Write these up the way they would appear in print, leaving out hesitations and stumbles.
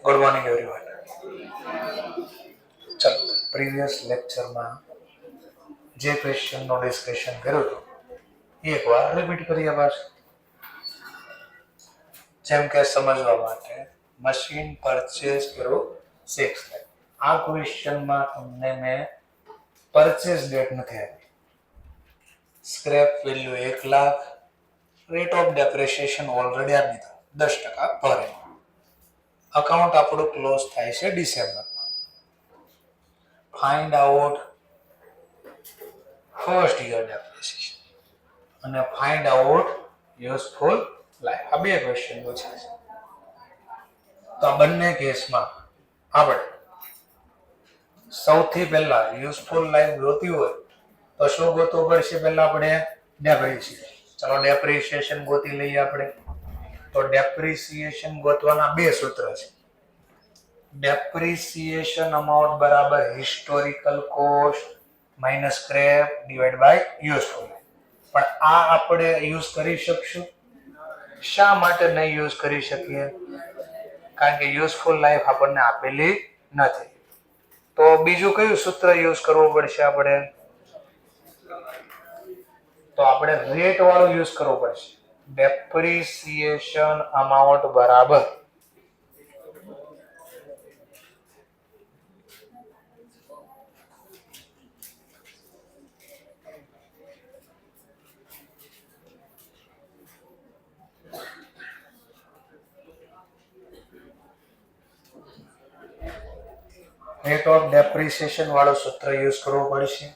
Good morning everyone. ચલો, previous લેક્ચરમાં જે ક્વેશ્ચનનું ડિસ્કશન કર્યું હતું એ એકવાર રિપીટ કરીએ પાછું. જેમ કે સમજવા માટે મશીન પરચેસ કરો 6 લાખ. આ ક્વેશ્ચનમાં તમને મેં પરચેસ ડેટ નથી આપી. Scrap value 1 lakh, rate of depreciation already આપી દીધો 10% પર એનમ. અકાઉન્ટ આપણું ક્લોઝ થાય છે ડિસેમ્બરમાં. Find out first year depreciation અને ફાઇન્ડ આઉટ યુઝફુલ લાઈફ. આ બે ક્વેશ્ચન પૂછ્યા છે. તો આ બંને કેસમાં આપણે સૌથી પહેલા યુઝફુલ લાઈફ જોતી હોય તો શું ગોતવું પડશે? પહેલા આપણે ડેપ્રિસિએશન. ચલો ડેપ્રિસિએશન ગોતી લઈએ આપણે. તો ડેપ્રિસિએશન ગોતવાના બે સૂત્ર છે. ડેપ્રિસિએશન અમાઉન્ટ બરાબર historical cost minus scrap divide by useful. પણ આ આપણે યુઝ કરી શકશું? શા માટે નહીં યુઝ કરી શકીએ? કારણ કે યુઝફુલ લાઈફ આપણને આપેલી નથી. તો બીજું કયું સૂત્ર યુઝ કરવું પડશે આપણે? તો આપણે રેટ વાળું યુઝ કરવું પડશે. ડેપ્રિસિએશન અમાઉન્ટ બરાબર રેટ ઓફ ડેપ્રિસિએશન વાળું સૂત્ર યુઝ કરવું પડશે.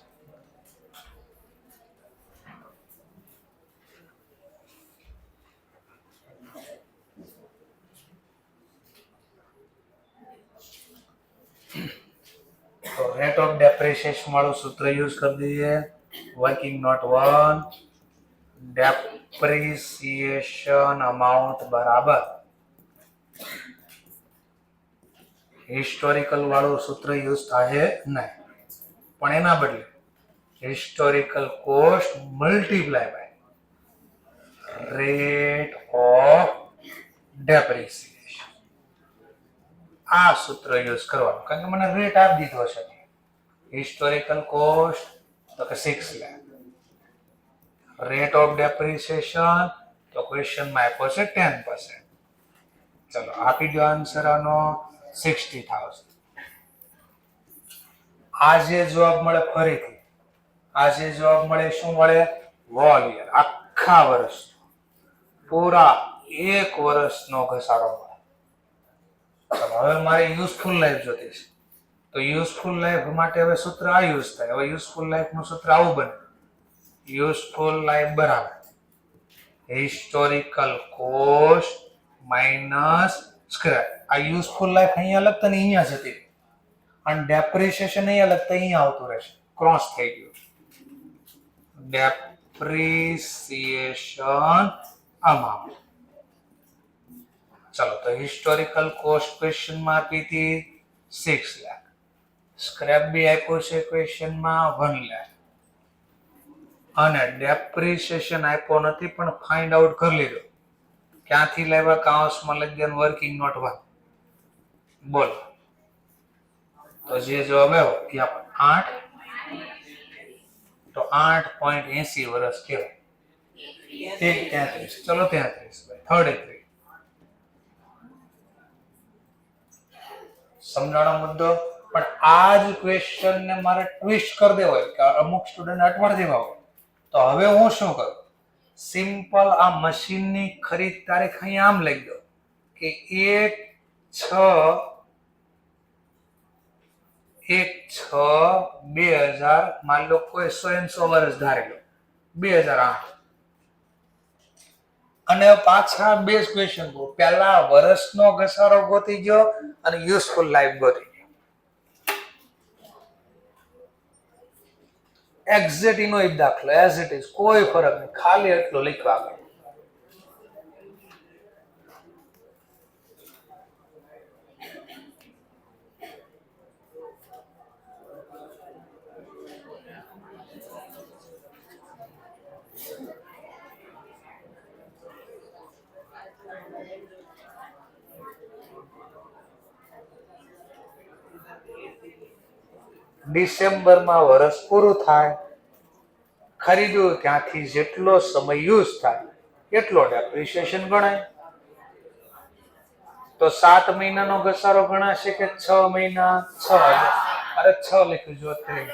તો રેટ ઓફ ડેપ્રિસિએશન વાળું સૂત્ર યુઝ કરી દઈએ. વર્કિંગ નોટ 1 ડેપ્રિસિએશન અમાઉન્ટ બરાબર હિસ્ટોરિકલ વાળું સૂત્ર યુઝ થાય નહીં, પણ એના બદલે historical cost multiply by rate of depreciation. આ સૂત્ર યુઝ કરવાનું, કારણ કે મને રેટ આપી દીધો છે. હિસ્ટોરિકલ કોસ્ટ તો કે 6 લાખ, રેટ ઓફ ડેપ્રિસિએશન તો ક્વેશ્ચનમાં આપ્યો છે 10%. ચલો આપી દો આન્સર આનો 60,000. આ જે જવાબ મળે ફરીથી, આ જે જવાબ મળે શું મળે? હોલ યર, આખા વર્ષ, પૂરા 1 વર્ષનો ઘસારો મળે. ચલો હવે મારે યુઝફુલ લાઈફ જોતી છે. તો યુઝફુલ લાઈફ માટે હવે સૂત્ર આ યુઝ થાય. હવે યુઝફુલ લાઈફ નું સૂત્ર આવું બને. યુઝફુલ લાઈફ બરાબર હિસ્ટોરિકલ કોસ્ટ માઇનસ સ્ક્રેપ. આ યુઝફુલ લાઈફ અહીંયા લખતા ને અહીંયા જતી, અને ડેપ્રિસિએશન અહીંયા લખતા અહીંયા આવતું રહેશે. ક્રોસ થઈ ગયું. Depreciation amount. ચલો તો હિસ્ટોરિકલ કોસ્ટ ક્વેશ્ચનમાં આપી હતી 6 લાખ. સ્ક્રેપ બી આપ્યો છે ક્વેશ્ચનમાં 1 લાખ. અને ડેપ્રિસિએશન આપ્યો નથી, પણ ફાઇન્ડ આઉટ કરી લીધો. ક્યાંથી લાવ્યા? કાઉન્સમાં લખી દે વર્કિંગ નોટ 1. બોલો તો જે જવાબ આવ્યો એ આપણે 8 તો 8.80 વર્ષ કહેવાય. 33. ચલો 33/33. સમજાણો મુદ્દો. પણ આ જ ક્વેશ્ચન ને મારે ટ્વિસ્ટ કરી દેવો હોય કે અમુક સ્ટુડન્ટ અટવાડ દેવા હોય, તો હવે હું શું કરું? સિમ્પલ આ મશીનની ખરીદ તારીખ અહીંયા આમ લખી દો કે 1/6/2000. માન લો કોઈ 100 વર્ષ ધારી લો 2008. અને પાછા બે ક્વેશ્ચન કહો. પહેલા વર્ષનો ઘસારો ગોતી ગયો અને યુઝફુલ લાઈફ ગોતી ગયો. એક્ઝેક્ટ એનો એક દાખલો એઝ ઇટ ઇઝ, કોઈ ફરક નહીં, ખાલી એટલો લખવા આગળ. ડિસેમ્બરમાં વર્ષ પૂરું થાય, ખરીદ્યું ત્યાંથી જેટલો સમય યુઝ થાય એટલો ડેપ્રિસિએશન ગણાય. તો 7 મહિનાનો ઘસારો ગણાશે કે 6 મહિના? 6. અરે 6 લખ્યું જો અત્યારે.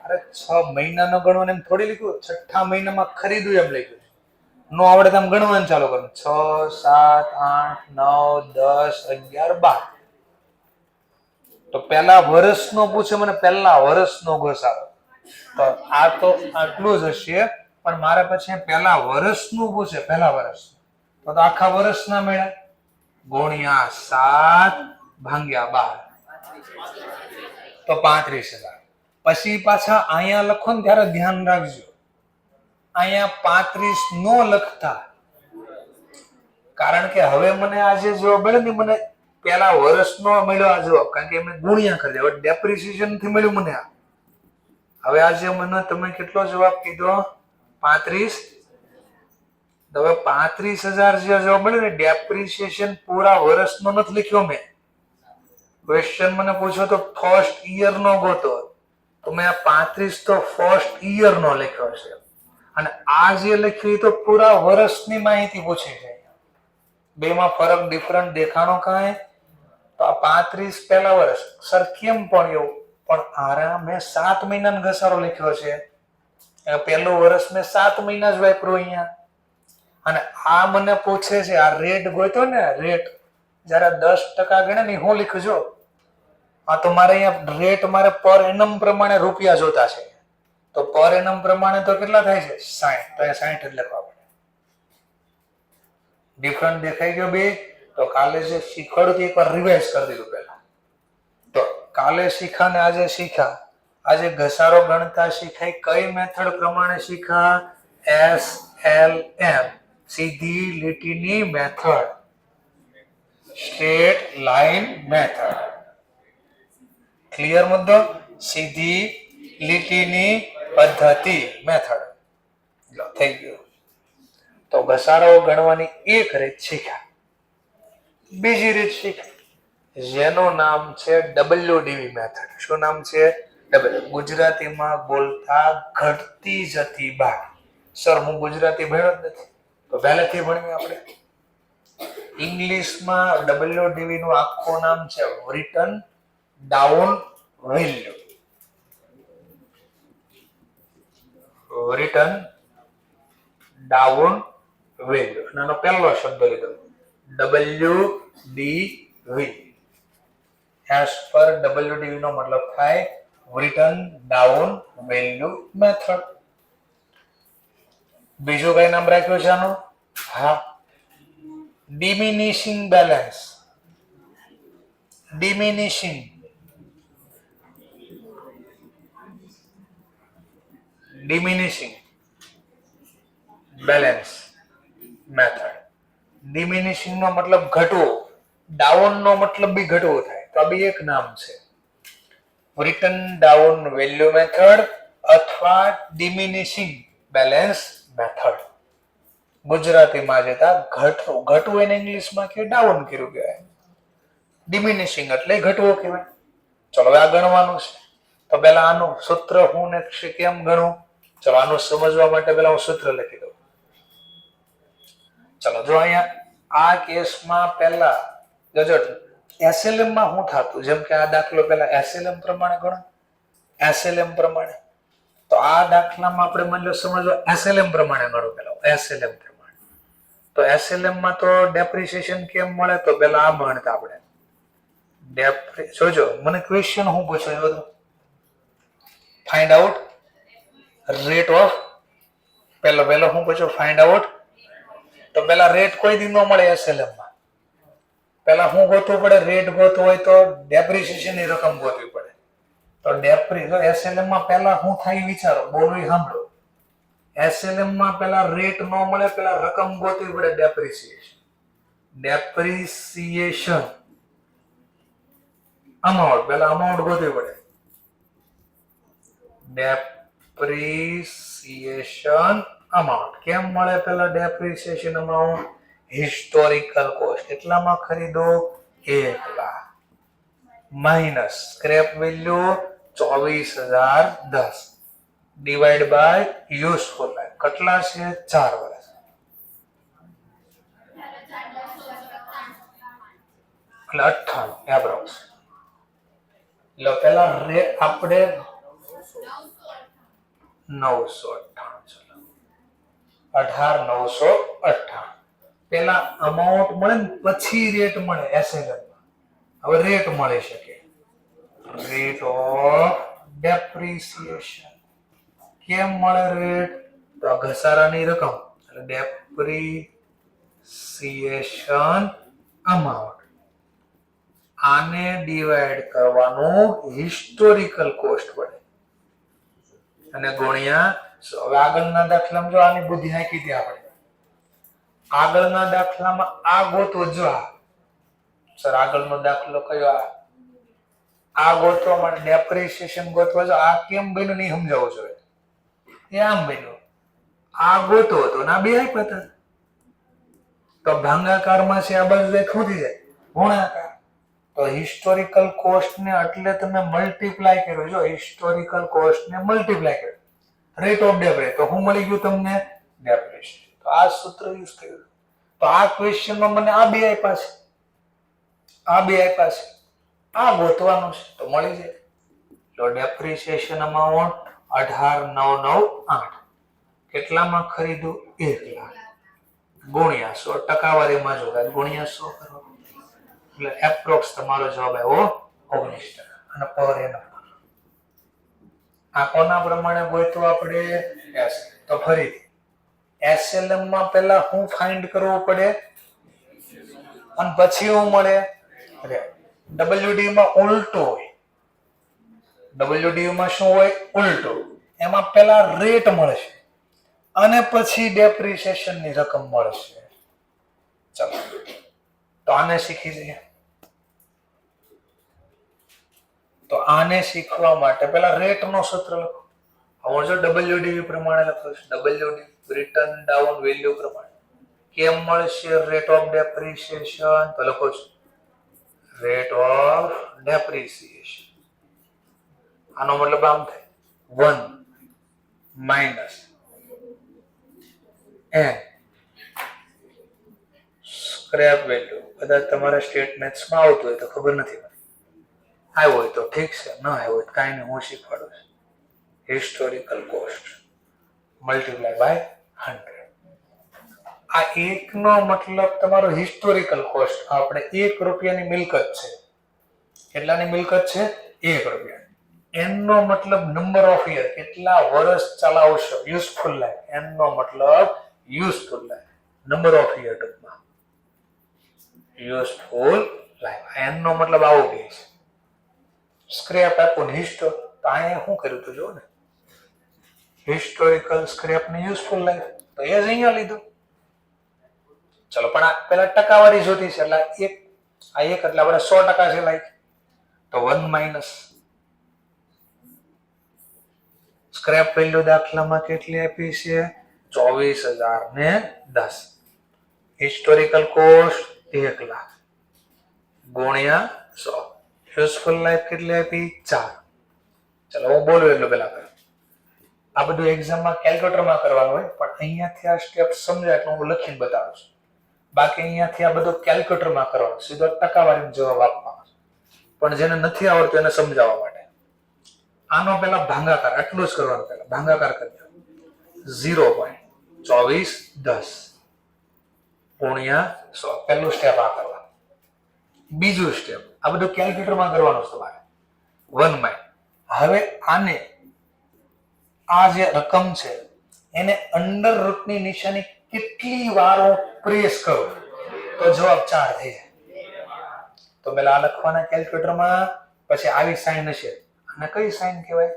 અરે 6 મહિનાનો ગણવાનું એમ થોડી લખ્યું. 6થા મહિનામાં ખરીદ્યું એમ લખ્યું. નો આવડે તો આમ ગણવાનું ચાલુ કરવાનું. 6, 7, 8, 9, 10, 11, 12. તો પહેલા વર્ષનો પૂછે મને, પહેલા વર્ષનો ઘસારો. તો આ તો આટલું જ હશે, પણ મારે પછી પહેલા વર્ષનું પૂછે, પહેલા વર્ષ. તો આખા વર્ષના મેળા ગુણ્યા 7 ભાગ્યા 12 તો 35,000. પછી પાછા અહીંયા લખો ને ત્યારે ધ્યાન રાખજો, અહીંયા 35 નો લખતા, કારણ કે હવે મને આજે જવાબ મળ્યો ને, મને પેલા વર્ષનો મળ્યો આ જવાબ, કારણ કે મેં ગુણ્યા કરી દીધો. ડેપ્રિસિએશન થી મળ્યું મને આ. હવે આજે મને તમે કેટલો જવાબ કીધો? 35. હવે 35,000 જે જવાબ મળ્યો ને, ડેપ્રિસિએશન પૂરા વર્ષનો નથી લખ્યો મેં. ક્વેશ્ચન મને પૂછો તો ફર્સ્ટ યર નો ગોતો, તો મેં આ 35 તો ફર્સ્ટ યર નો લખ્યો છે, અને આ જે લખ્યું તો પૂરા વર્ષની માહિતી પૂછી છે. બેમાં ફરક ડિફરન્ટ દેખાણો કાંઈ? તો આ 35 પહેલા વર્ષ સર કેમ પણ એવું? પણ આરા મેં 7 મહિનાનો ઘસારો લખ્યો છે, પહેલું વર્ષ મેં 7 મહિના જ વાપર્યું અહીંયા. અને આ મને પૂછે છે આ રેટ ગોતો ને, રેટ જયારે 10% ગણે ને હું લખું છું. હા, તો મારે અહીંયા રેટ મારે પર એનમ પ્રમાણે રૂપિયા જોતા છે, તો પર એનમ પ્રમાણે તો કેટલા થાય છે? 60. તો એ 60 જ લખવા પડે. ડિફરન્ટ દેખાઈ ગયો બે? તો કાલે જે શીખવાડ્યું તે એકવાર રિવાઇઝ કરી દીધું પહેલા. તો કાલે શીખા ને આજે શીખા, આજે ઘસારો ગણતા શીખાય કઈ મેથડ પ્રમાણે શીખા? SLM, સીધી લીટીની method, straight line method. Clear મુદ્દો? સીધી લીટીની પદ્ધતિ મેથડ. થઈ ગયું. તો ઘસારો ગણવાની એક રીત શીખ્યા. બીજી રીત શીખી જેનું નામ છે WDV મેથડ. શું નામ છે? ગુજરાતીમાં બોલતા ઘટતી જતી બાકી. સર હું ગુજરાતી ભણ્યો જ નથી, તો પહેલેથી ભણીએ આપણે. ઇંગ્લિશમાં WDV નું આખું નામ છે return down value. Return down value. આનો પહેલો શબ્દ લીધો WDV. એસ પર WDV નો મતલબ થાય રિટન ડાઉન વેલ્યુ મેથડ. બીજું કઈ નામ રાખ્યું છે આનું? હા, diminishing balance. Diminishing balance method. Diminishing નો મતલબ ઘટવો, ડાઉન નો મતલબ બી ઘટવો થાય, તો આ બી એક નામ છે. રિટન ડાઉન વેલ્યુ મેથડ અથવા ડિમિનિશિંગ બેલેન્સ મેથડ. ગુજરાતીમાં જતા ઘટવું એને ઇંગ્લિશમાં કે ડાઉન કર્યું કહેવાય, ડિમિનિશિંગ એટલે ઘટવો કહેવાય. ચલો હવે આ ગણવાનું છે, તો પેલા આનું સૂત્ર હું ને કેમ ગણું? ચલો આનું સમજવા માટે પેલા હું સૂત્ર લખી દઉં. ચલો જો અહીંયા આ કેસમાં પહેલા જો SLM માં શું થતું, જેમ કે આ દાખલો પેલા SLM પ્રમાણે ગણો, SLM પ્રમાણે. તો આ દાખલામાં આપણે માની લો સમજવા SLM પ્રમાણે ગણો પેલા, SLM પ્રમાણે. તો SLM માં તો ડેપ્રિસિએશન કેમ મળે? તો પેલા આ ભણતા આપણે જોજો. મને ક્વેશ્ચન હું પૂછ્યો બધું, ફાઇન્ડ આઉટ રેટ ઓફ, પેલો હું પૂછ્યો ફાઇન્ડ આઉટ. તો પેલા રેટ કોઈ દી ન મળે SLM માં. પેલા હું ગોતવું પડે? રેટ ગોતવું હોય તો ડેપ્રિસિએશન ની રકમ ગોતવી પડે. તો SLM માં પેલા શું થાય વિચારો, બોલો સાંભળો. SLM માં પેલા રેટ ન મળે, પેલા રકમ ગોતવી પડે, ડેપ્રિસિએશન અમાઉન્ટ, પેલા અમાઉન્ટ ગોતવી પડે. ડેપ્રિસિએશન અમાઉન્ટ કેમ મળે? પેલા ડેપ્રિસિએશન અમાઉન્ટ હિસ્ટોરિકલ કોસ્ટ, એટલામાં ખરીદો 1 lakh, minus scrap value 24,010 divide by useful life કેટલા છે 4 વર્ષ એટલે 98 એપ્રોક્સ એટલે પેલા આપણે 998 18,998 પેલા અમાઉન્ટ મળે ને પછી રેટ મળે એસએલએમ માં હવે રેટ મળી શકે રેટ ઓફ ડેપ્રિસિએશન કેમ મળે રેટ તો આ ઘસારાની રકમ એટલે ડેપ્રિસિએશન અમાઉન્ટ આને ડિવાઈડ કરવાનું હિસ્ટોરિકલ કોસ્ટ વડે અને ગુણ્યા હવે આગળના દાખલામાં જો આની બુદ્ધિ નાખી હતી આપણે આગળના દાખલામાં આ ગોતવો જો સર આગળનો દાખલો કયો આ ગોતવા માટે ડેપ્રિસિએશન ગોતવા જો આ કેમ બન્યું નહીં સમજાવવું જોઈએ એ આમ બન્યું આ ગોતો હતો ના બે આપ્યા હતા તો ભાંગાકારમાં છે આ બાજુ ખોટી જાય ગુણાકાર તો હિસ્ટોરિકલ કોસ્ટ ને એટલે તમે મલ્ટીપ્લાય કર્યો જો હિસ્ટોરિકલ કોસ્ટ ને મલ્ટીપ્લાય કર્યો રેટ ઓફ ડેપ્રે તો હું મળી ગયું તમને ડેપ્રેશન તો આ સૂત્ર યુઝ કર્યું તો આ ક્વેશ્ચનમાં મને આ બે આપ્યા છે આ ગોતવાનું છે તો મળી જાય તો ડેપ્રિસિએશન અમાઉન્ટ 18,998 કેટલામાં ખરીદ્યું 1 લાખ ગુણ્યા 100 ટકાવારીમાં જો ગુણ્યા 100 કરો એટલે એપ્રોક્સ તમારો જવાબ આવ્યો 19% અને પર એનો આ કોના પ્રમાણે ગોત્યું આપણે એસ તો ફરીથી એસએલએમ માં પહેલા હું ફાઇન્ડ કરવું પડે અને પછી હું મળે ડબલ્યુડી માં ઉલટો હોય ડબલ્યુડી માં શું હોય ઉલટો એમાં પહેલા રેટ મળશે અને પછી ડેપ્રિસિએશન ની રકમ મળશે ચલો તો આને શીખી જઈએ તો આને શીખવા માટે પહેલા રેટ નો સૂત્ર લખો હું જો ડબલ્યુડી પ્રમાણે લખું છું ડબલ્યુડી રિટર્ન ડાઉન વેલ્યુ પ્રમાણે કેમ મળશે રેટ ઓફ ડેપ્રિસિએશન તો લખો છું રેટ ઓફ ડેપ્રિસિએશન આનો મતલબ આમ થાય 1 માઈનસ n સ્ક્રેપ વેલ્યુ કદાચ તમારા સ્ટેટમેન્ટ્સમાં આવતું હોય તો ખબર નથી આવ્યો હોય તો ઠીક છે ન આવ્યો હોય કાંઈ નહીં હું શીખવાડું છું હિસ્ટોરિકલ કોસ્ટ મલ્ટીપ્લાય બાય 100 આ એકનો મતલબ તમારો હિસ્ટોરિકલ કોસ્ટ આપણે 1 રૂપિયાની મિલકત છે કેટલાની મિલકત છે 1 રૂપિયા n નો મતલબ નંબર ઓફ યર કેટલા વર્ષ ચલાવશો યુઝફુલ લાઈફ n નો મતલબ useful life number of year ટૂંકમાં યુઝફુલ લાઈફ n નો મતલબ આવો કે છે સ્ક્રેપ આપો હિસ્ટો તો અહીંયા શું કર્યું તો જો ને હિસ્ટોરિકલ સ્ક્રેપ ની યુઝફુલ લાઈફ તો એ જ અહીંયા લીધું ચલો પણ આ પેલા ટકાવારી જોતી છે એટલે આ એક એટલે આપણે 100% છે લાઈફ તો 1 માઈનસ સ્ક્રેપ વેલ્યુ દાખલામાં કેટલી આપી છે 24,010 હિસ્ટોરિકલ કોસ્ટ 1 લાખ ગુણ્યા 100 યુઝફુલ લાઈફ કેટલી આપી 4 ચલો હું બોલું એટલું પેલા કર આ બધું એક્ઝામમાં કેલ્ક્યુલેટરમાં કરવાનું હોય પણ અહીંયાથી આ સ્ટેપ સમજાય એટલે હું લખીને બતાવું છું બાકી અહીંયાથી આ બધું કેલ્ક્યુલેટરમાં કરવાનું સીધો ટકાવારીનો જવાબ આપવાનો પણ જેને નથી આવડતું એને સમજાવવા માટે આનો પેલા ભાંગાકાર આટલું જ કરવાનું પેલા ભાંગાકાર કરી દો 0.2410 ગુણ્યા 100 પહેલું સ્ટેપ આ કરવાનું બીજું સ્ટેપ આ બધું કેલ્ક્યુલેટરમાં કરવાનું છે તમારે 1 માઇન હવે આને આ જે રકમ છે એને અંડર રૂટની નિશાની કેટલી વાર પ્રેસ કરું તો જવાબ 4 થઈ જાય તો પેલા આ લખવાના કેલ્ક્યુલેટરમાં પછી આવી સાઈન હશે અને કઈ સાઈન કહેવાય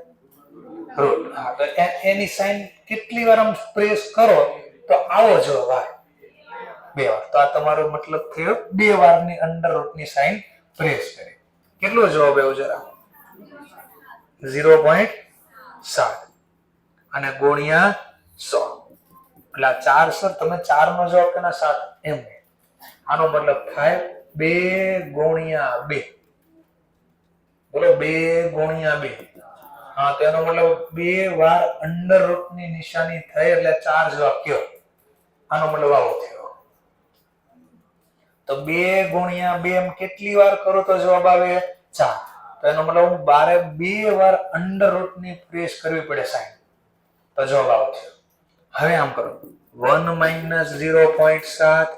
રૂટ હા તો એની સાઈન કેટલી વાર આમ પ્રેસ કરો તો આવો જવાબ આવે 2 વાર તો આ તમારો મતલબ થયો 2 વારની અંડર રૂટની સાઈન પ્રેસ કરી કેટલો જવાબ આવ્યો જરા 0.7 અને ગુણ્યા 100 એટલે 4 સર તમે 4 નો જવાબ કેના 7 એમ આનો મતલબ થાય 2 ગુણ્યા 2 બોલો 2 ગુણ્યા 2 હા, તો એનો મતલબ 2 વાર અંડર રૂટની નિશાની થઈ એટલે 4 જવાબ કયો? આનો મતલબ આવો થયો. તો 2 ગુણ્યા 2 એમ કેટલી વાર કરો તો જવાબ આવે 4. તો એનો મતલબ હું 2 વાર અંડર રૂટની પ્રેસ કરવી પડે સાઈન, તો જવાબ આવો થયો. હવે આમ કરો 1 - 0.7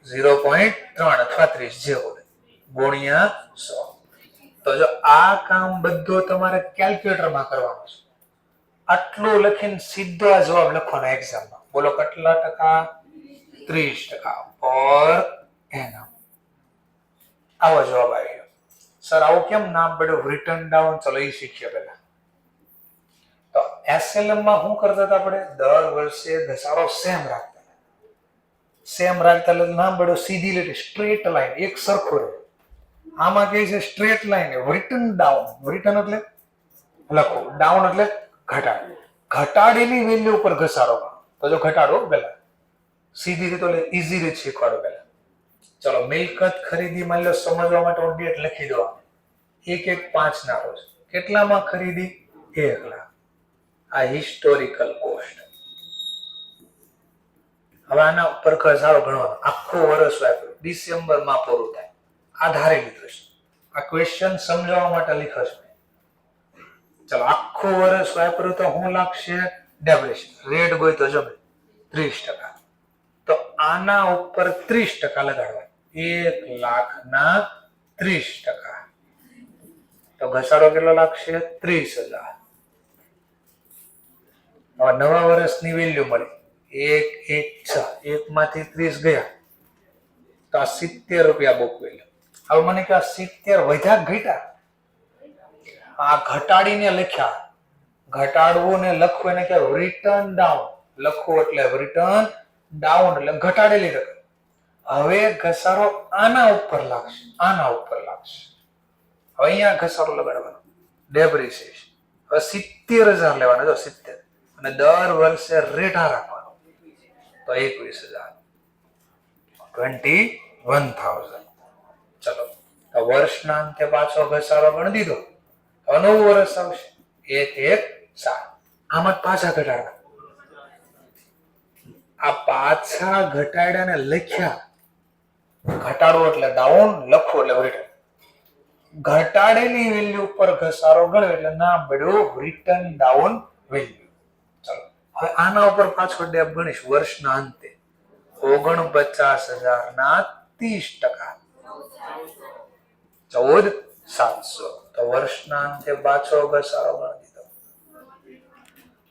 0.3 અથવા 30 જે હોય ગુણ્યા 100. તો જો આ કામ બધું તમારે કેલ્ક્યુલેટરમાં કરવાનું છે. આટલું લખીને સીધો આ જવાબ લખવાનો એક્ઝામમાં. બોલો કેટલા ટકા? 30% પર એનમ. આવો જવાબ આવ્યો. સર આવું કેમ નામ પડ્યું રિટર્ન ડાઉન? ચલો એ શીખીએ પહેલા. તો એસએલએમ માં શું કરતા હતા આપણે? દર વર્ષે ઘસારો સેમ રાખતા. સેમ રાખતા એટલે નામ પડ્યું સીધી લીટી, સ્ટ્રેટ લાઈન, એક સરખો રહે. આમાં કે છે straight line, return down. Return એટલે લખો, ડાઉન એટલે ઘટાડ. ઘટાડેલી વેલ્યુ ઉપર ઘસારો. તો જો ઘટાડો પહેલા સીધી રીતે એટલે ઈઝી રીતે શીખવાડો પહેલા. ચલો મિલકત ખરીદી માની લો સમજવા માટે હું ડેટ લખી દો. 1/1/5 ના રોજ કેટલામાં ખરીદી? 1 લાખ. આ હિસ્ટોરિકલ કોસ્ટ. હવે આના ઉપર ઘસારો ગણવાનો. આખું વર્ષ વાપર્યું, ડિસેમ્બરમાં પૂરું થાય. આધારે લીધો છે. આ ક્વેશ્ચન સમજાવવા માટે લખ્યો છે. ચલો આખું વર્ષ વાપર્યું તો શું લાગશે? ડેપ્રિસિએશન. રેટ ગોઈ તો જમે 30%. તો આના ઉપર 30% લગાડવા. 1 લાખના 30%. તો ઘસારો કેટલો લાગશે? 30,000. હવે નવા વર્ષની વેલ્યુ મળી 1/1/6. 1 માંથી 30 ગયા તો આ 70 રૂપિયા બુક વેલ્યુ. હવે મને કે આ 70 વધ્યા ઘટ્યા? આ ઘટાડીને લખ્યા. ઘટાડવું ને લખવું એને કે રિટર્ન ડાઉન. લખવું એટલે રિટર્ન ડાઉન એટલે ઘટાડેલી રકમ. હવે ઘસારો આના ઉપર લાગશે, આના ઉપર લાગશે. હવે અહીંયા ઘસારો લગાડવાનો, ડેપ્રિસિએશન. હવે 70,000 લેવાના, જો 70, અને દર વર્ષે રેટ આ રાખવાનો. તો 21,000, 21,000. ચલો તો વર્ષના અંતે પાછો ઘસારો ગણી દીધો. હવે નવું વર્ષ આવશે 1/1/7. આમ જ પાછા ઘટાડવા. આ પાછા ઘટાડ્યાને લખ્યા. ઘટાડવો એટલે ડાઉન, લખવું એટલે રિટર્ન. ઘટાડેલી વેલ્યુ ઉપર ઘસારો ગણ્યો એટલે નામ પડ્યું રિટર્ન ડાઉન વેલ્યુ. ચલો હવે આના ઉપર પાછો ડેપ ગણીશ. વર્ષના અંતે 49,000 ના 30%, 14,700. તો વર્ષના અંતે પાછો ઘસારો ગણી દીધો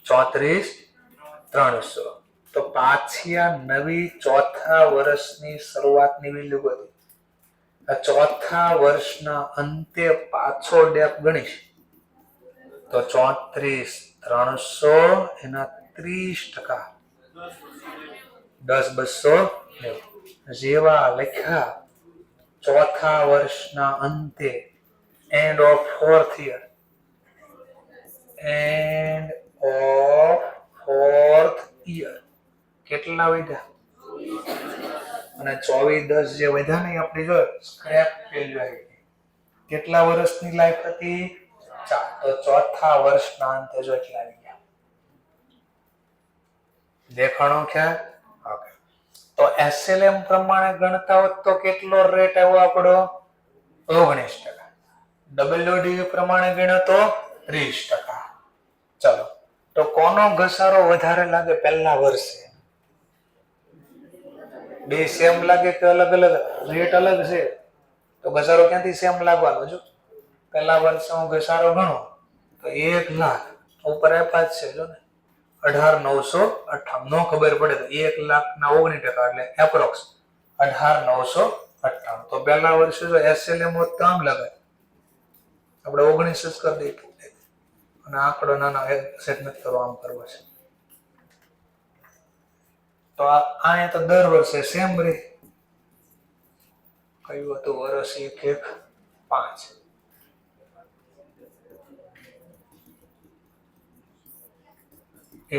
34,300. તો પાછી આ નવી ચોથા વર્ષની શરૂઆતની વેલ્યુ ગણી. આ ચોથા વર્ષના અંતે પાછો ડેપ ગણીશ તો 34,300 એના 30%, 10,290. જેવા લખ્યા ચોથા વર્ષના અંતે, end of 4th year, end of 4th year કેટલા વધ્યા? અને 24,10 જે વધ્યા ને આપણે જો સ્ક્રેપ વેલ્યુ આવી ગઈ. કેટલા વર્ષની લાઈફ હતી? 4. તો ચોથા વર્ષના અંતે જો એટલા આવી ગયા. દેખાણો ખ્યાલ? ઓકે. તો એસએલએમ પ્રમાણે ગણતા હોત તો કેટલો રેટ આવ્યો આપણો? 19%. ડબલ્યુડીવી પ્રમાણે ગણ્યો તો 30%. ચલો તો કોનો ઘસારો વધારે લાગે પહેલા વર્ષે? બે સેમ લાગે કે અલગ અલગ? રેટ અલગ છે તો ઘસારો ક્યાંથી સેમ લાગવાનો? જો પહેલા વર્ષે હું ઘસારો ગણો તો 1 લાખ ઉપર આપ્યા જ છે. જો ને 18,958. નો ખબર પડે તો 1 લાખના 19% એટલે એપ્રોક્સ 18,958. તો પહેલા વર્ષે જો એસએલએમ હોત તો આમ લગાય, આપણે 19 જ કરી દઈએ. અને આંકડો નાના સેટ નથી કરવો, આમ કરવો છે. તો અહીંયા તો દર વર્ષે સેમ રહે. કયું હતું વર્ષ? 1/1/5.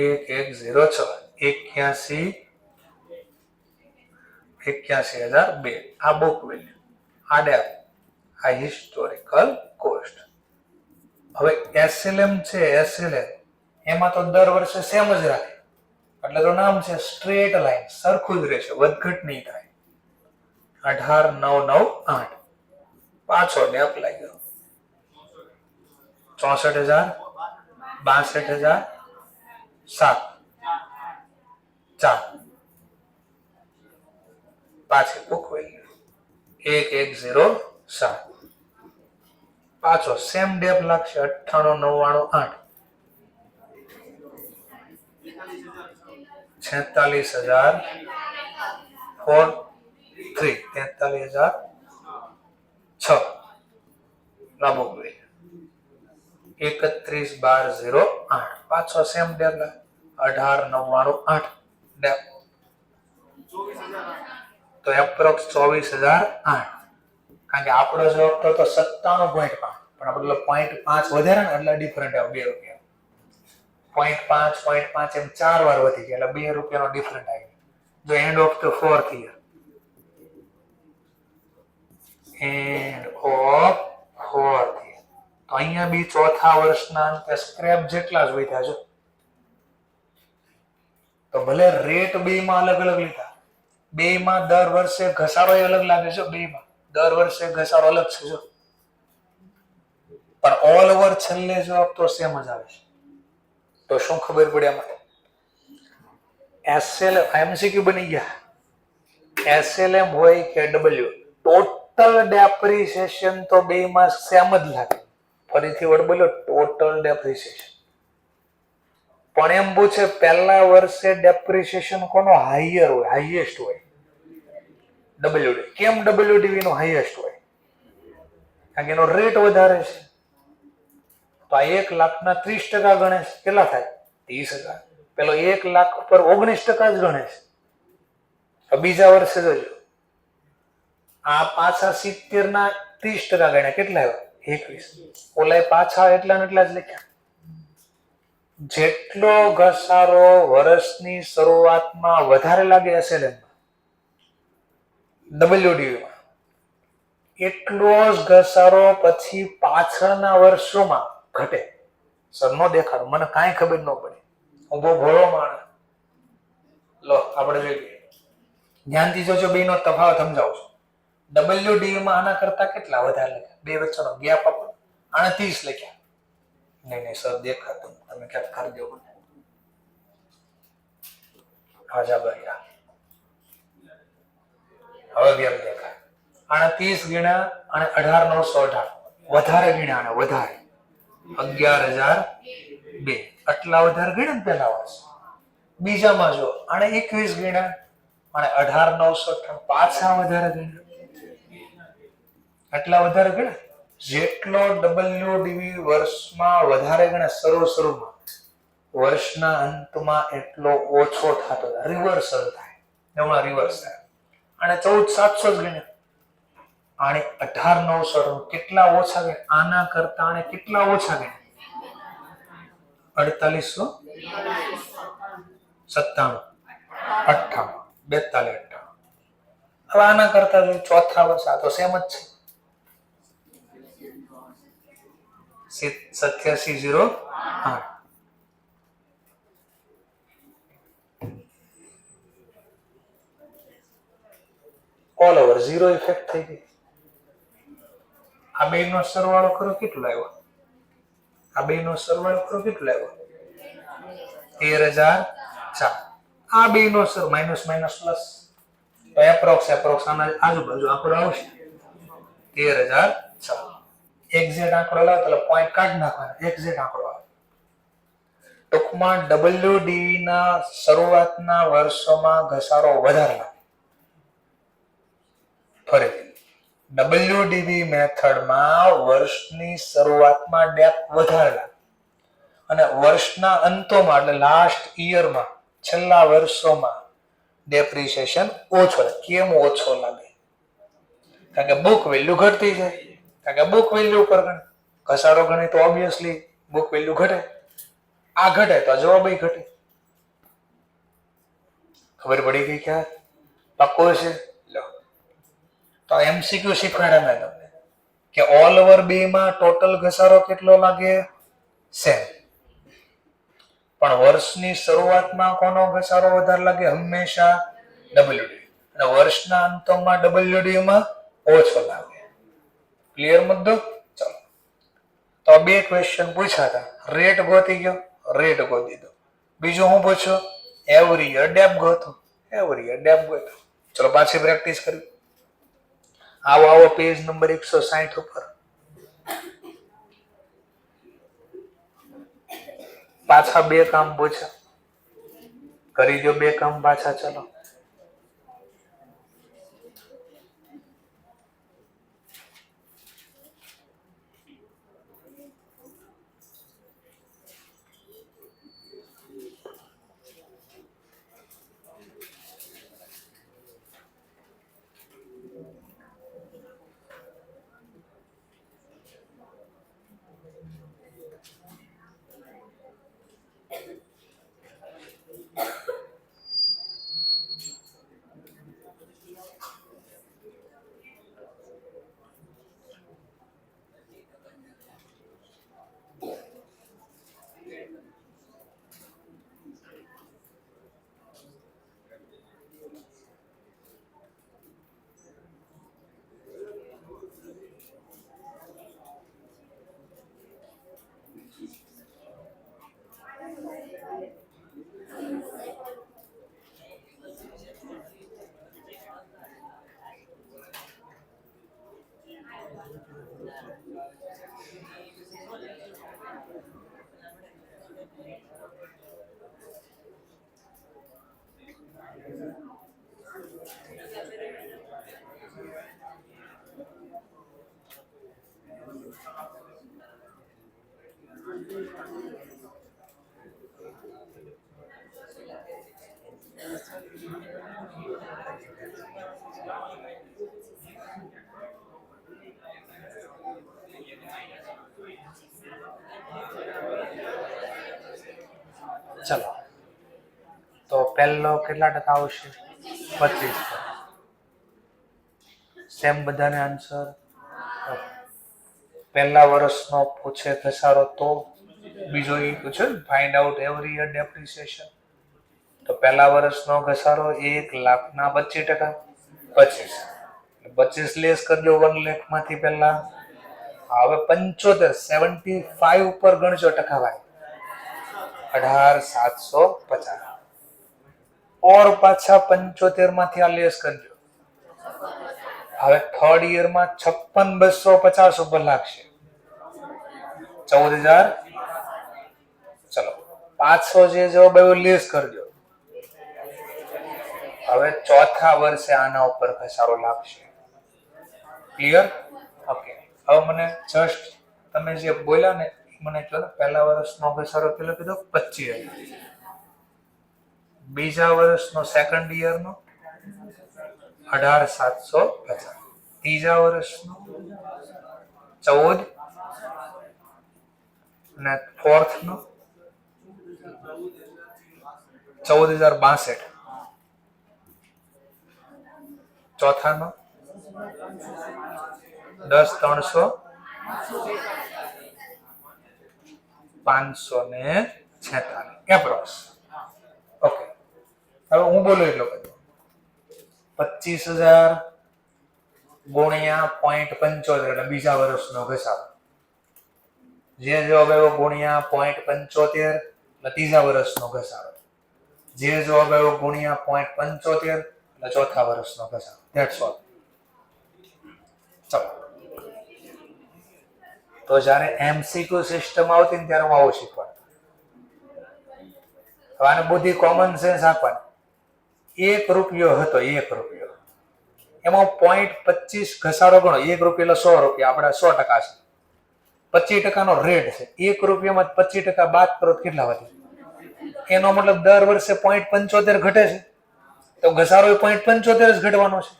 એક 1,106. 81,002. આ બુક વેલ્યુ. આ ડેપ, આ હિસ્ટોરિકલ કોસ્ટ. હવે એસએલએમ છે, એસએલએમ એમાં તો દર વર્ષે સેમ જ રાખે, એટલે તો નામ છે સ્ટ્રેટ લાઈન, સરખું જ રહેશે, વધઘટ નહીં થાય. 18,998 પાછો ડેપ લાગ્યો 64,000 62,000 7 4 પાછી બુક વેલ્યુ 1107 પાછો સેમ ડેપ લાગશે 98,998 46,000 4 3 43,006 લાંબો વેલ્યુ 31,12,08 પાછો સેમ ડેપ 18,998 ડેપ તો એપ્રોક્સ 24,008. કારણ કે આપણો જવાબ તો 97.5, પણ આપણે 0.5 વધારે ને એટલે ડિફરન્ટ આવે 2 રૂપિયા. 0.5 એમ 4 વાર વધી ગયા એટલે 2 રૂપિયાનો ડિફરન્ટ આવી ગયો. જો end of the fourth year, end of fourth year, તો અહીંયા બી ચોથા વર્ષના અંતે સ્ક્રેપ જેટલા જ વધ્યા છે. તો ભલે રેટ બે માં અલગ અલગ લીધા, બે માં દર વર્ષે ઘસારો અલગ લાગે છે, બે માં દર વર્ષે ઘસારો અલગ છે જો, પણ ઓલ ઓવર છેલ્લે જવાબ તો સેમ જ આવે છે. તો શું ખબર પડી આમાં? એસએલ એમસીક્યુ બની ગયા. એસએલએમ હોય કે ડબલ્યુ, ટોટલ ડેપ્રિસિએશન તો બે માં સેમ જ લાગે. ફરીથી વડ બોલ્યો, ટોટલ ડેપ્રિસિએશન. પણ એમ પૂછે પહેલા વર્ષે ડેપ્રિસિએશન કોનો હાઈયર હોય, હાઈએસ્ટ હોય? ડબલ્યુડી. કેમ ડબલ્યુડીવી નો હાઈએસ્ટ હોય? કારણ કે એનો રેટ વધારે છે. તો આ 1,00,000 ના 30% ગણે છે, કેટલા થાય? 30,000. પેલો 1,00,000 ઉપર 19% જ ગણે છે. બીજા વર્ષે જોજો, આ પાછા 70 ના 30% ગણ્યા, કેટલા આવ્યા? 21. ઓલા પાછા એટલા ને એટલા જ લખ્યા. જેટલો ઘસારો વર્ષની શરૂઆતમાં વધારે લાગે એસએલએમ ડબલ્યુડીમાં, એટલો જ ઘસારો પછી પાછળના વર્ષોમાં ઘટે. સર નો દેખાડો, મને કાંઈ ખબર ન પડે, હું બહુ ભોળો માણસ. લો આપણે જોઈએ, ધ્યાનથી જોજો, બે નો તફાવત સમજાવું છું. ડબલ્યુડીમાં આના કરતા કેટલા વધારે લખ્યા? બે વચ્ચેનો ગેપ આપો. આને 30 લખ્યા. નહીં સર દેખાતું, તમે ક્યાંક કરી દો મને. હાજા ભાઈ, હવે ગેપ દેખાય. આને 30 ગણ્યા અને 18,918 વધારે ગણ્યા, અને વધારે 11,002 આટલા વધારે ગણ્યા ને પેલા વર્ષ. બીજામાં જો આને 21 ગણ્યા અને 18,998 પાછા વધારે ગણ્યા, આટલા વધારે ગણ્યા. જેટલો ડબલ્યુડીવી વર્ષમાં વધારે ગણે શરૂમાં, વર્ષના અંતમાં એટલો ઓછો થતો જાય, રિવર્સલ થાય. એમાં રિવર્સ થાય. અને 14,700 જ ગણ્યા, આને 18,998 કેટલા ઓછા ગણ્યા? આના કરતા આને કેટલા ઓછા ગણ્યા? 4,897 58 42 58. હવે આના કરતા જો ચોથા વર્ષ, આ તો સેમ જ છે. 87,008. ઓલ ઓવર ઝીરો ઇફેક્ટ થઈ ગઈ. આ બે નો સરવાળો કરો કેટલો આવ્યો? આ બે નો સરવાળો કરો કેટલો આવ્યો? 13,004. આ બે નો સર માઇનસ પ્લસ, તો એપ્રોક્સ આના આજુબાજુ આંકડો આવશે 13,004. એક્ઝેક્ટ આંકડો લાવો તો પોઈન્ટ કાઢી નાખવાનો, એક્ઝેક્ટ આંકડો આવે. ટૂંકમાં ડબલ્યુડી ના શરૂઆતના વર્ષોમાં ઘસારો વધારે લાગે. ફરીથી ડબલ્યુડીવી મેથડમાં વર્ષની શરૂઆતમાં ડેપ વધારે લાગે અને વર્ષના અંતોમાં એટલે લાસ્ટ યરમાં, છેલ્લા વર્ષોમાં ડેપ્રિસિએશન ઓછો લાગે. કેમ ઓછો લાગે? કારણ કે બુક વેલ્યુ ઘટતી જાય. કારણ કે બુક વેલ્યુ ઉપર ગણે, ઘસારો ગણે તો ઓબ્વિયસલી બુક વેલ્યુ ઘટે. આ ઘટે તો જવાબ ઘટે. ખબર પડી ગઈ ક્યાં? પાક્કો છે. તો એમસીક્યુ શીખવાડ્યા મેં તમને. કે ઓલ ઓવર બે માં ટોટલ ઘસારો કેટલો લાગે? સેમ. પણ વર્ષની શરૂઆતમાં કોનો ઘસારો વધારે લાગે? હંમેશા WD. અને વર્ષના અંતમાં WD માં ઓછો લાગે. ક્લિયર મુદ્દો? ચલો તો બે ક્વેશ્ચન પૂછ્યા હતા. રેટ ગોતી ગયો, રેટ ગોતી દીધો. બીજું હું પૂછ્યો? એવરી યર ડેપ ગોતો, એવરી યર ડેપ ગોતો. ચલો પાછી પ્રેક્ટિસ કરી. આવો પેજ નંબર 160 ઉપર. પાછા બે કામ પૂછ્યા, કરી દો બે કામ પાછા. ચલો ચલો તો પહેલો કેટલા ટકા આવશે? 25%. સેમ બધાને આન્સર. પહેલા વર્ષનો પૂછે ઘસારો તો બીજો એ પૂછે find out every year depreciation. તો પહેલા વર્ષનો ઘસારો 1,25,000. 25 લેસ કરજો 1 લાખ માંથી પહેલા. હવે 75 ઉપર ગણજો ટકા ભાઈ. 18,750 और पाछा 75 માંથી આ લેસ કરજો. હવે થર્ડ યર માં 56,250 ઉપર લાગશે. 14,000. ચલો 500 જે જવાબ આવ્યો લેસ કરજો. હવે ચોથા વર્ષે આના ઉપર ઘસારો લાગશે. ક્લિયર? ઓકે. હવે મને જસ્ટ તમે જે બોલ્યા ને મને કહો ને, પહેલા વર્ષનો ઘસારો કેટલો કીધો? 25,000. બીજા વર્ષનો સેકન્ડ યરનો 18,750. ત્રીજા વર્ષનો 14 અને ફોર્થ નો 14,062. ચોથા નો 10,300. 546 એપ્રોક્સ. ઓકે. હવે હું બોલું એટલો બધો. 25,000 ગુણ્યા 0.75 એટલે બીજા વર્ષનો ઘસારો. જે જવાબ આવ્યો ગુણ્યા 0.75 એટલે ત્રીજા વર્ષનો ઘસારો. જે જવાબ આવ્યો ગુણ્યા 0.75 એટલે ચોથા વર્ષનો ઘસારો. That's all. ચલો તો જ્યારે MCQ સિસ્ટમ આવતી ને ત્યારે હું આવું શીખવાડતો. હવે આને બુદ્ધિ કોમન સેન્સ આપવાની. 1 રૂપિયો હતો, 1 રૂપિયો, એમાં 0.25 ઘસારો ગણો. 1 રૂપિયો એટલે 100 રૂપિયા, આપણા 100% છે. 25% રેટ છે. 1 રૂપિયામાં 25% બાદ કરો તો કેટલા વધે? એનો મતલબ દર વર્ષે 0.75 ઘટે છે, તો ઘસારો 0.75 જ ઘટવાનો છે.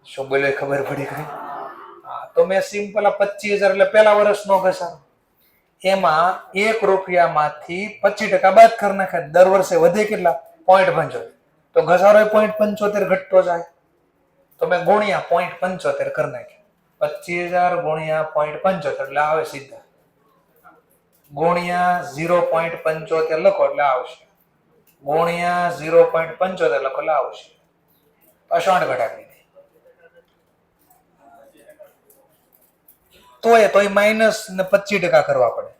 શું બોલે ખબર પડી ગઈ? તો મેં સિમ્પલ 25,000 એટલે પહેલા વર્ષનો ઘસારો. એમાં 1 રૂપિયામાંથી 25% બાદ કરી નાખે, દર વર્ષે વધે કેટલા? 0.75. તો ઘસારો 0.75 ઘટતો જાય. તો મેં ગુણ્યા 0.75 કરી નાખ્યો. 25,000 ગુણ્યા 0.75 એટલે આવે સીધા, ગુણ્યા 0.75 લખો એટલે આવશે, ગુણ્યા 0.75 લખો એટલે આવશે. આ શોર્ટ ઘટાડી દે તોય માઇનસ ને 25% કરવા પડે.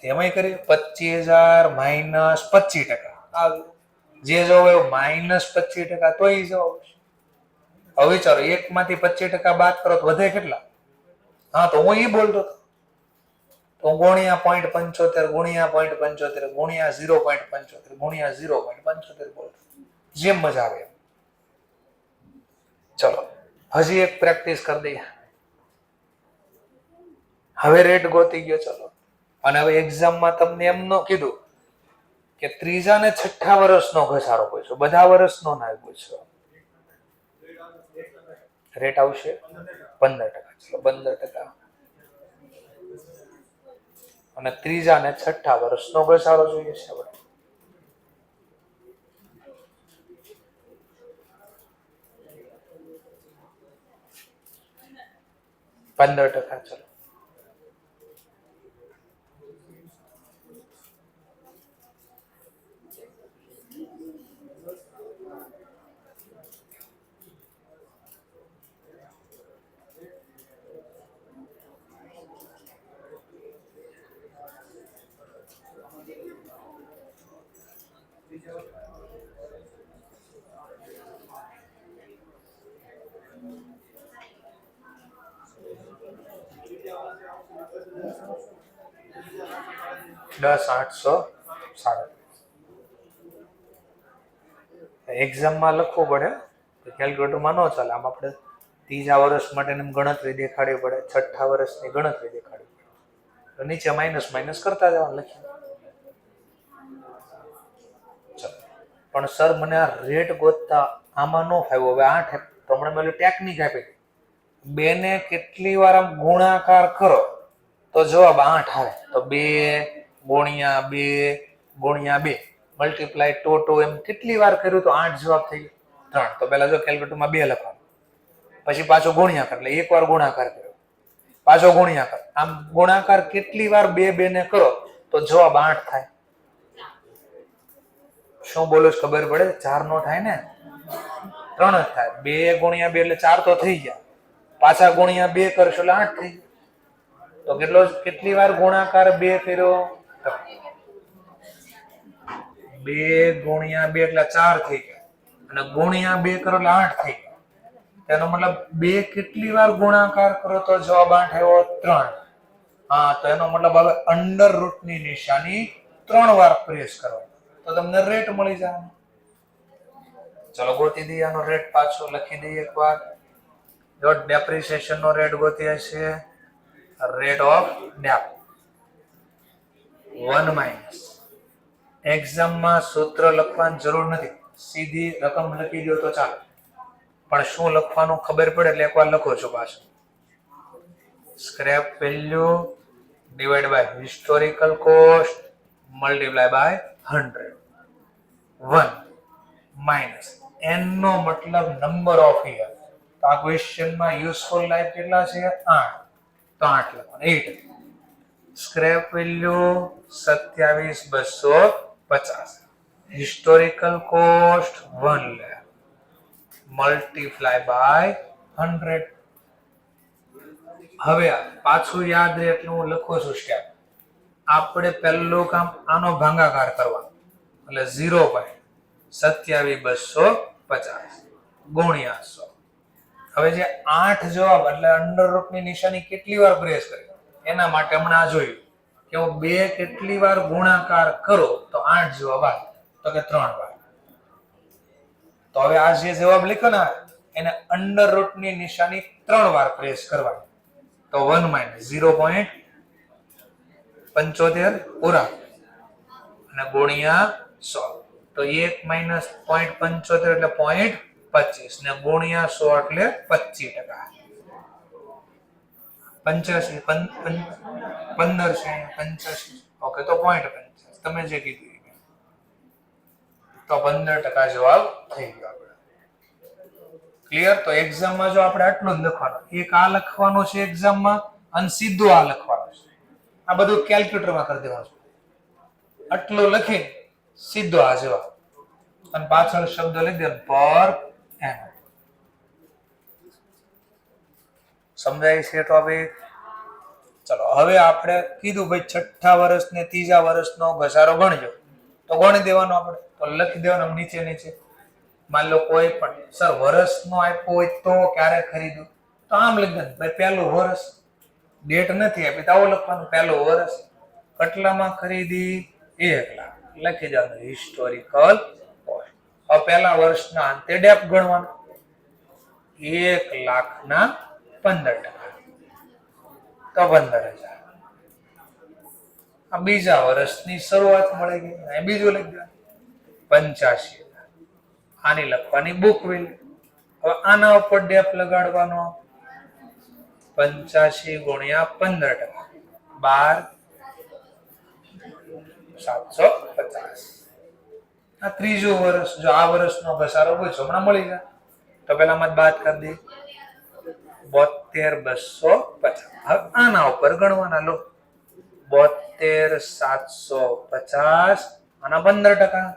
તેમાંય કરીએ 25,000 માઇનસ 25%. જે જવાબ આવ્યો માઇનસ 25% તોય જવાબ આવશે. હવે વિચારો, એક માંથી 25% બાદ કરો તો વધે કેટલા? હા, તો હું એ બોલતો હતો તો ગુણ્યા 0.75 ગુણ્યા 0.75 ગુણ્યા 0.75 ગુણ્યા 0.75 બોલતો, જેમ મજા આવે એમ. ચલો હજી એક પ્રેક્ટિસ કરી દઈએ. હવે રેટ ગોતી ગયો. ચલો, અને હવે એક્ઝામમાં તમને એમ ન કીધું કે ત્રીજા ને છઠ્ઠા વર્ષનો ઘસારો પૂછ્યો, બધા વર્ષનો ના પૂછ્યો. રેટ આવશે 15%. ચલો 15%. અને ત્રીજા ને છઠ્ઠા વર્ષનો ઘસારો જોઈએ છે આપણે. 15%. ચલો એક્ઝામમાં લખવું પડે, કેલ્ક્યુલેટરમાં ન ચાલે. આમ આપણે ત્રીજા વર્ષ માટેની ગણતરી દેખાડવી પડે, છઠ્ઠા વર્ષની ગણતરી દેખાડવી પડે. તો નીચે માઇનસ માઇનસ કરતા જવાનું લખીએ. પણ સર મને આ રેટ ગોતતા આમાં ન ફાવ્યો. હવે 8 તો હમણાં મેં ટેકનિક આપી, 2 ને કેટલી વાર આમ ગુણાકાર કરો તો જવાબ 8 આવે. તો 2 ગુણ્યા 2 ગુણ્યા 2 મલ્ટીપ્લાય ટુ એમ કેટલી વાર કર્યું તો 8 જવાબ થઈ ગયો. 3. તો પેલા જો કેલ્ક્યુલેટરમાં 2 લખવાનું, પછી પાછો ગુણ્યાકાર, એટલે એક વાર ગુણાકાર કર્યો, પાછો ગુણ્યાકાર. આમ ગુણાકાર કેટલી વાર 2 ને કરો તો જવાબ 8 થાય. શું બોલું ખબર પડે? 4 નો થાય ને, 3 જ થાય. 2 ગુણ્યા 2 એટલે 4 તો થઈ ગયા, પાછા ગુણ્યા 2 કરશો એટલે 8 થઈ ગયા. તો કેટલી વાર ગુણાકાર 2 કર્યો? 2 ગુણ્યા 2 એટલે 4 થઈ ગયા, અને ગુણ્યા 2 કરો એટલે 8 થઈ ગયા. તેનો મતલબ 2 કેટલી વાર ગુણાકાર કરો તો જવાબ 8 આવ્યો? 3. હા, તો એનો મતલબ હવે અંડર રૂટ ની નિશાની 3 વાર પ્રેસ કરો તો તમને રેટ મળી જાય. ચલો ગોતી દઈએ આનો રેટ, પાછો લખી દઈએ એકવાર. જો ડેપ્રિસિએશન નો રેટ ગોતીએ છીએ, રેટ ઓફ ડેપ 1 માઇનસ. એક્ઝામમાં સૂત્ર લખવાની જરૂર નથી, સીધી રકમ લખી દો તો ચાલે. પણ શું લખવાનું ખબર પડે એટલે એકવાર લખો છો પાછું. Scrap value divide by historical cost multiply by 100. 1 minus n નો મતલબ નંબર ઓફ યર. તો આ ક્વેશ્ચનમાં યુઝફુલ લાઈફ કેટલા છે? 8. તો 8 લખવાનું. 8. Scrap value 27,250. Historical cost 1 lakh multiply by 100. હવે પાછું યાદ રહે એટલે હું લખું છું સ્ટેપ. આપણે પહેલું કામ આનો ભાગાકાર કરવાનો, એટલે 0.27,250 ગુણ્યા 100. હવે જે 8 જવાબ એટલે અંડર રૂટની નિશાની કેટલી વાર પ્રેસ કરી એના માટે હમણાં આ જોયું કે હું 2 કેટલી વાર ગુણાકાર કરો તો 8 જવાબ આવે, તો કે 3 વાર. તો હવે આ જે જવાબ લખ્યો ને એને અંડર રૂટની નિશાની 3 વાર પ્રેસ કરવાની. તો 1 માઇનસ 0.75 પૂરા અને ગુણ્યા 100. તો 1 માઇનસ 0.75 એટલે 0.25 ને ગુણ્યા 100 એટલે 25%. 85 15 છે 85. ઓકે, તો 0.25 તમે જે કીધું તો 15% જવાબ થઈ ગયો આપણે. ક્લિયર? તો એક્ઝામમાં જો આપણે આટલું જ લખવાનું, એક આ લખવાનું છે એક્ઝામમાં અને સીધું આ લખવાનું છે. આ બધું કેલ્ક્યુલેટરમાં કરી દેવાનું છે. આટલું લખી સીધો આ જવાબ અને પાછળ શબ્દ લખી દે પર એન. સમજાય છે ટોપિક? ચલો હવે આપણે કીધું ભાઈ છઠ્ઠા વર્ષ ને ત્રીજા વર્ષનો ઘસારો ગણજો, તો ગણી દેવાનો આપણે, તો લખી દેવાનું નીચે નીચે. માન લો કોઈ પણ સર વર્ષનો આપ્યો હોય તો ક્યારે ખરીદ્યું, તો આમ લખી દેવાનું ભાઈ પહેલું વર્ષ. ડેટ નથી આપી તો આવું લખવાનું પહેલું વર્ષ. કેટલામાં ખરીદી? 1 લાખ. લખી દેવાનું હિસ્ટોરિકલ કોસ્ટ. હવે પહેલા વર્ષના અંતે ડેપ ગણવાનું 1 લાખના 15%, તો 15,000. આ બીજા વર્ષની શરૂઆત મળી ગઈ. અહીં બીજું લખી દેવાનું 85,000. આની લખવાની બુક વેલ્યુ. હવે આના ઉપર ડેપ લગાડવાનો 85 ગુણ્યા 15%, 12,750. આ ત્રીજું વર્ષ. જો આ વર્ષનો ઘસારો પૂછો હમણાં મળી જાય તો પેલામાં બાદ કરી દે 72,250. હવે આના ઉપર ગણવાના લો 72,750 આના 15%.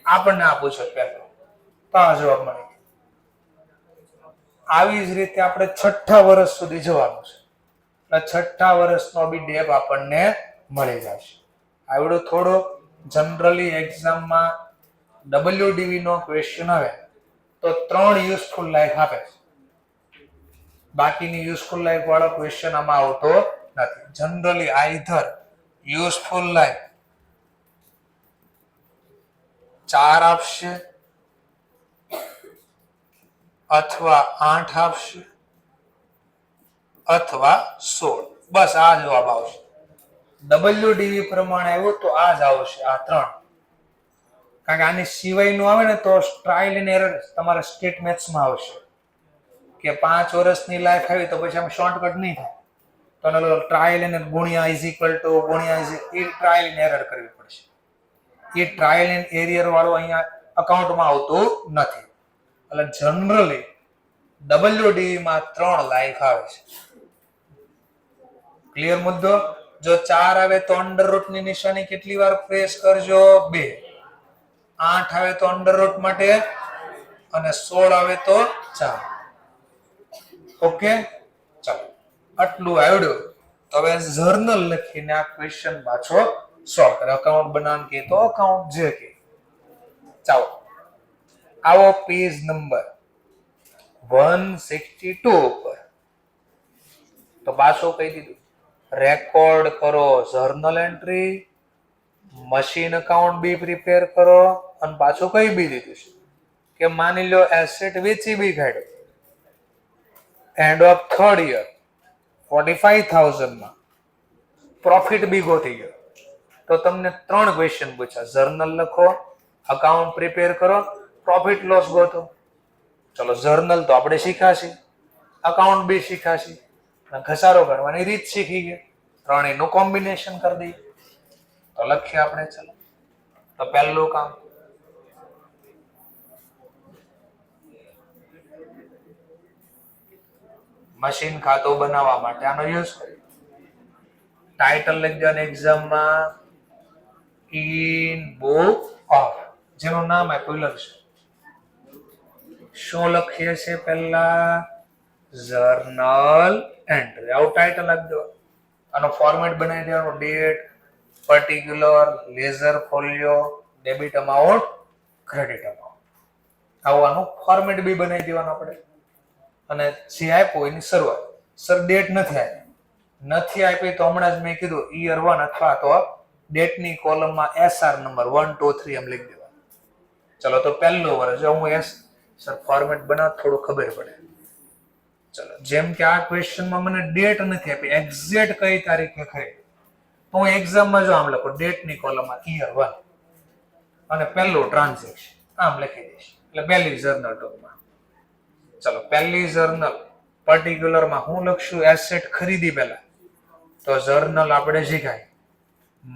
આપણને આ પૂછો પહેલો તો આ જવાબ મળે. આવી જ રીતે આપણે છઠ્ઠા વર્ષ સુધી જવાનું છે. છઠ્ઠા વર્ષનો બી ડેપ આપણને મળી જશે. આવડો થોડો જનરલી એક્ઝામમાં WDV નો ક્વેશ્ચન આવે તો 3 યુઝફુલ લાઈફ આપે છે. બાકીની યુઝફુલ લાઈફ વાળો ક્વેશ્ચન આમાં આવતો નથી. જનરલી આઈધર યુઝફુલ લાઈફ 4 આપશે અથવા 8 આપશે અથવા 16. બસ આ જવાબ આવશે. WDV પ્રમાણે આવ્યું તો આ જ આવશે, આ 3. કારણ કે આની સિવાયનું આવે ને તો ટ્રાયલ એન્ડ એરર તમારા સ્ટેટ મેથ્સમાં આવશે કે 5 વર્ષની લાઈફ આવી તો પછી આમ શોર્ટકટ નહીં થાય. તો ટ્રાયલ એન્ડ ગુણ્યા ઇઝ ઇક્વલ ટુ ગુણ્યા એ ટ્રાયલ એન્ડ એરર કરવી પડશે. એ ટ્રાયલ એન્ડ એરર વાળું અહીંયા અકાઉન્ટમાં આવતું નથી. એટલે જનરલી WDV માં 3 લાઈફ આવે છે. ક્લિયર મુદ્દો? જો 4 આવે તો અંડર રૂટ ની નિશાની કેટલી વાર પ્રેસ કરજો? 2. 8 આવે તો અંડર રૂટ માટે અને 16 આવે તો 4. ઓકે, ચાલો આટલું આવડ્યું. તો હવે જર્નલ લખીને આ ક્વેશ્ચન પાછો સોલ્વ કરે. અકાઉન્ટ બનાવવાનું કે તો અકાઉન્ટ જે કે. ચાલો આવો પેજ નંબર 162 ઉપર. તો પાછો કહી દીધું રેકોર્ડ કરો journal entry, machine account be prepare કરો અને પાછું કઈ બી દીધું છે કે માની લો એસેટ વેચી બી કાઢ્યો એન્ડ ઓફ 3rd યર 45,000 માં પ્રોફિટ બી ગોતી ગયો. તો તમને 3 ક્વેશ્ચન પૂછ્યા. જર્નલ લખો, અકાઉન્ટ પ્રિપેર કરો, પ્રોફિટ લોસ ગોતો. ચલો જર્નલ તો આપણે શીખાશી, અકાઉન્ટ બી શીખાશી, ઘસારો ગણવાની રીત શીખી ગયા. ત્રણેયનું કોમ્બિનેશન કરી દઈએ તો લખીએ આપણે. ચલો તો પહેલું કામ મશીન ખાતું બનાવવા માટે આનો યુઝ કરીએ. ટાઇટલ લખી દેવાનું એક્ઝામમાં ઇન બુક ઓફ, જેનું નામ આપ્યું લખશે. શું લખીએ છીએ? પહેલા જર્નલ એન્ટ્રી, આવું ટાઇટલ આપી દો. આનો ફોર્મેટ બનાવી દેવાનો date, particular, ledger folio, debit amount, credit amount. આવું આનું ફોર્મેટ બી બનાવી દેવાનું આપણે. અને જે આપ્યું એની શરૂઆત. સર ડેટ નથી આપી તો હમણાં જ મેં કીધું યર 1 અથવા તો ડેટની કોલમમાં SR નંબર 1 2 3 એમ લખી દેવાનું. ચલો તો પહેલું વર્ષ. જો હું સર ફોર્મેટ બનાવ થોડું ખબર પડે. ચલો જેમ કે આ ક્વેશ્ચનમાં મને ડેટ નથી આપી, એક્ઝેક્ટ કઈ તારીખે ખરીદ, તો હું એક્ઝામમાં જો આમ લખું ડેટની કોલમમાં યર 1 અને પહેલું ટ્રાન્ઝેક્શન આમ લખી દઈશ. એટલે પહેલી જર્નલ ટોકમાં. ચલો પહેલી જર્નલ પર્ટિક્યુલરમાં હું લખશું એસેટ ખરીદી પહેલા. તો જર્નલ આપણે શીખાય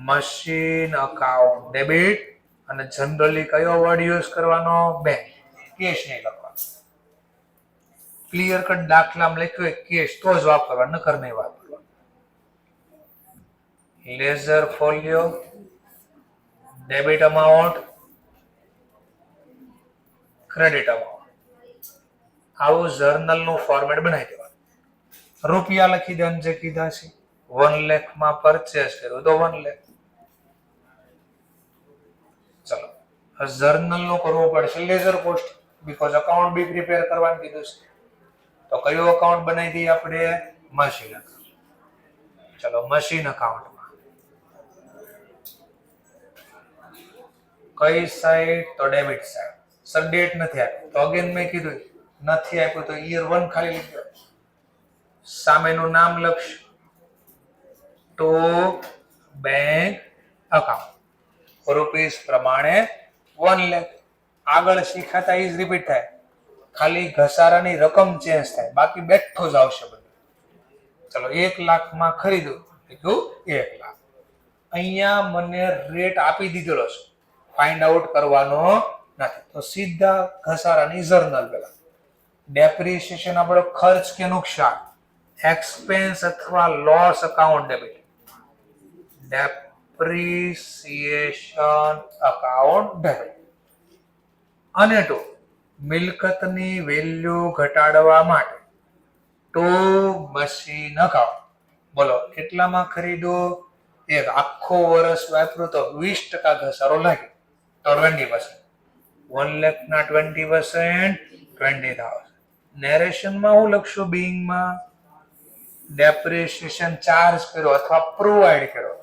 મશીન અકાઉન્ટ ડેબિટ અને જનરલી કયો વર્ડ યુઝ કરવાનો? બેંક. કેશ નહીં લખવાનો. ક્લિયર કટ દાખલામાં લખ્યું હોય કેશ તો જ વાપરવા, નકર નહીં વાપરવા. Ledger folio, debit amount, credit amount. આવું જર્નલ નું ફોર્મેટ બનાવી દેવાનું. રૂપિયા લખી દેવાનું જે કીધા છે. 1 લાખ માં પરચેસ કર્યો તો 1 લાખ. ચલો જર્નલ નું કરવું પડશે ledger post, because account be prepare કરવાનું કીધું છે. તો કયું અકાઉન્ટ બનાવી દઈએ આપણે? Machine account. ચલો મશીન અકાઉન્ટમાં કઈ સાઈડ? તો ડેબિટ સાઈડ. સર ડેટ નથી આપી તો અગેન મેં કીધું નથી આપ્યું તો યર 1 ખાલી લખી દો. સામેનું નામ લખશ તો બેંક અકાઉન્ટ, રૂપીસ પ્રમાણે 1 લાખ. આગળ શીખાતા ઇઝ રિપીટ થાય, ખાલી ઘસારાની રકમ ચેન્જ થાય, બાકી બેઠો જ આવશે બધું. ચલો 1 લાખમાં ખરીદું, કીધું 1 લાખ. અહીંયા મને રેટ આપી દીધેલો છે, ફાઇન્ડ આઉટ કરવાનો નથી, તો સીધા ઘસારાની જર્નલ પેલા. ડેપ્રિસિએશન આપણો ખર્ચ કે નુકસાન, એક્સપેન્સ અથવા loss account debit. Depreciation account debit. અને ટુ મિલકતની વેલ્યુ ઘટાડવા માટે ટુ મશીન અકાઉન્ટ. બોલો કેટલામાં ખરીદો? એક આખો વર્ષ વાપરું તો 20% ઘસારો લાગે તો 20%. 1 લાખ ના 20%, 20,000. નેરેશનમાં હું લખશું? બિંગમાં ડેપ્રિસિએશન ચાર્જ કર્યો અથવા પ્રોવાઈડ કર્યો.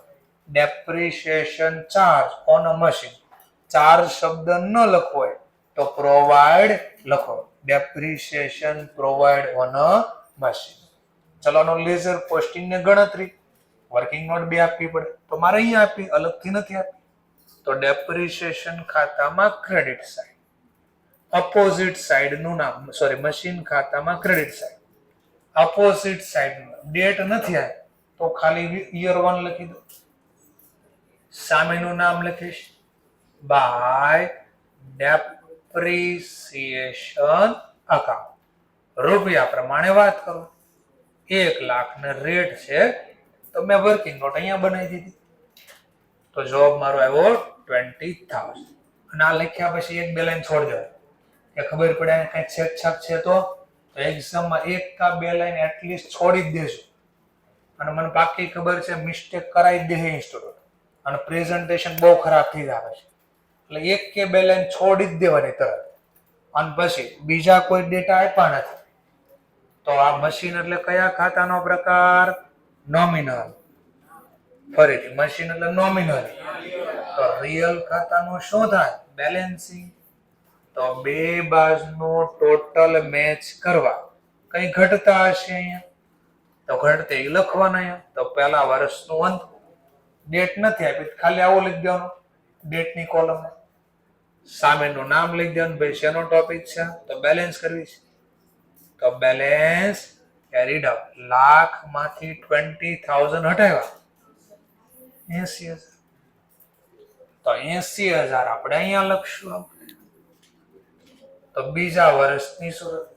Depreciation charge on a machine. Charge શબ્દ ન લખવો હોય તો પ્રોવાઈડ લખો. Depreciation provide on a machine. ચલો લેઝર પોસ્ટિંગ ને ગણતરી વર્કિંગ નોટ બે આપવી પડે, તો મારે અહીંયા આપી, અલગથી નથી આપી. તો ડેપ્રિસિએશન ખાતામાં ક્રેડિટ સાઈડ, અપોઝિટ સાઈડ નું નામ, સોરી મશીન ખાતામાં credit side, opposite side date નથી આવી તો ખાલી યર 1 લખી દો. સામેનું નામ લખીશ બાય ડેપ્રિસિએશન અકાઉન્ટ. રૂપિયા પ્રમાણે વાત કરો. 1 લાખ ને રેટ છે તો મેં વર્કિંગ નોટ અહીંયા બનાવી દીધી, તો જવાબ મારો આવ્યો 20,000. અને આ લખ્યા પછી 1-2 લાઈન છોડી દેવાય કે ખબર પડે કઈ છેકછાક છે તો એક્ઝામમાં 1 કે 2 લાઈન એટલીસ્ટ છોડી જ દેજો. અને મને પાકી ખબર છે મિસ્ટેક કરાવી જ દે ઇન્સ્ટિટ્યૂટ, અને પ્રેઝન્ટેશન બહુ ખરાબ થઈ જાય છે, એટલે 1 કે 2 લાઈન છોડી જ દેવાની તરત. અને પછી બીજા કોઈ ડેટા આપ્યા નથી તો આ મશીન એટલે કયા ખાતાનો પ્રકાર? નોમિનલ. ફરીથી મશીન એટલે નોમિનલ, તો રિયલ ખાતાનું શું થાય? બેલેન્સિંગ. તો બે બાજુનું ટોટલ મેચ કરવા કઈ ઘટતા હશે અહીંયા તો ઘટતે લખવાના. અહીંયા તો પહેલા વર્ષનું અંત, ડેટ નથી આપી ખાલી આવું લખી દેવાનું ડેટની કોલમ. સામેનું નામ લખી દેવાનું, ભાઈ શેનો ટોપિક છે તો બેલેન્સ કરવી છે, તો બેલેન્સ કેરીડ આઉટ. લાખ માંથી 20,000 હટાવ્યા 80,000, તો 80,000 આપણે અહીંયા લખશું. તો બીજા વર્ષની શરૂઆત,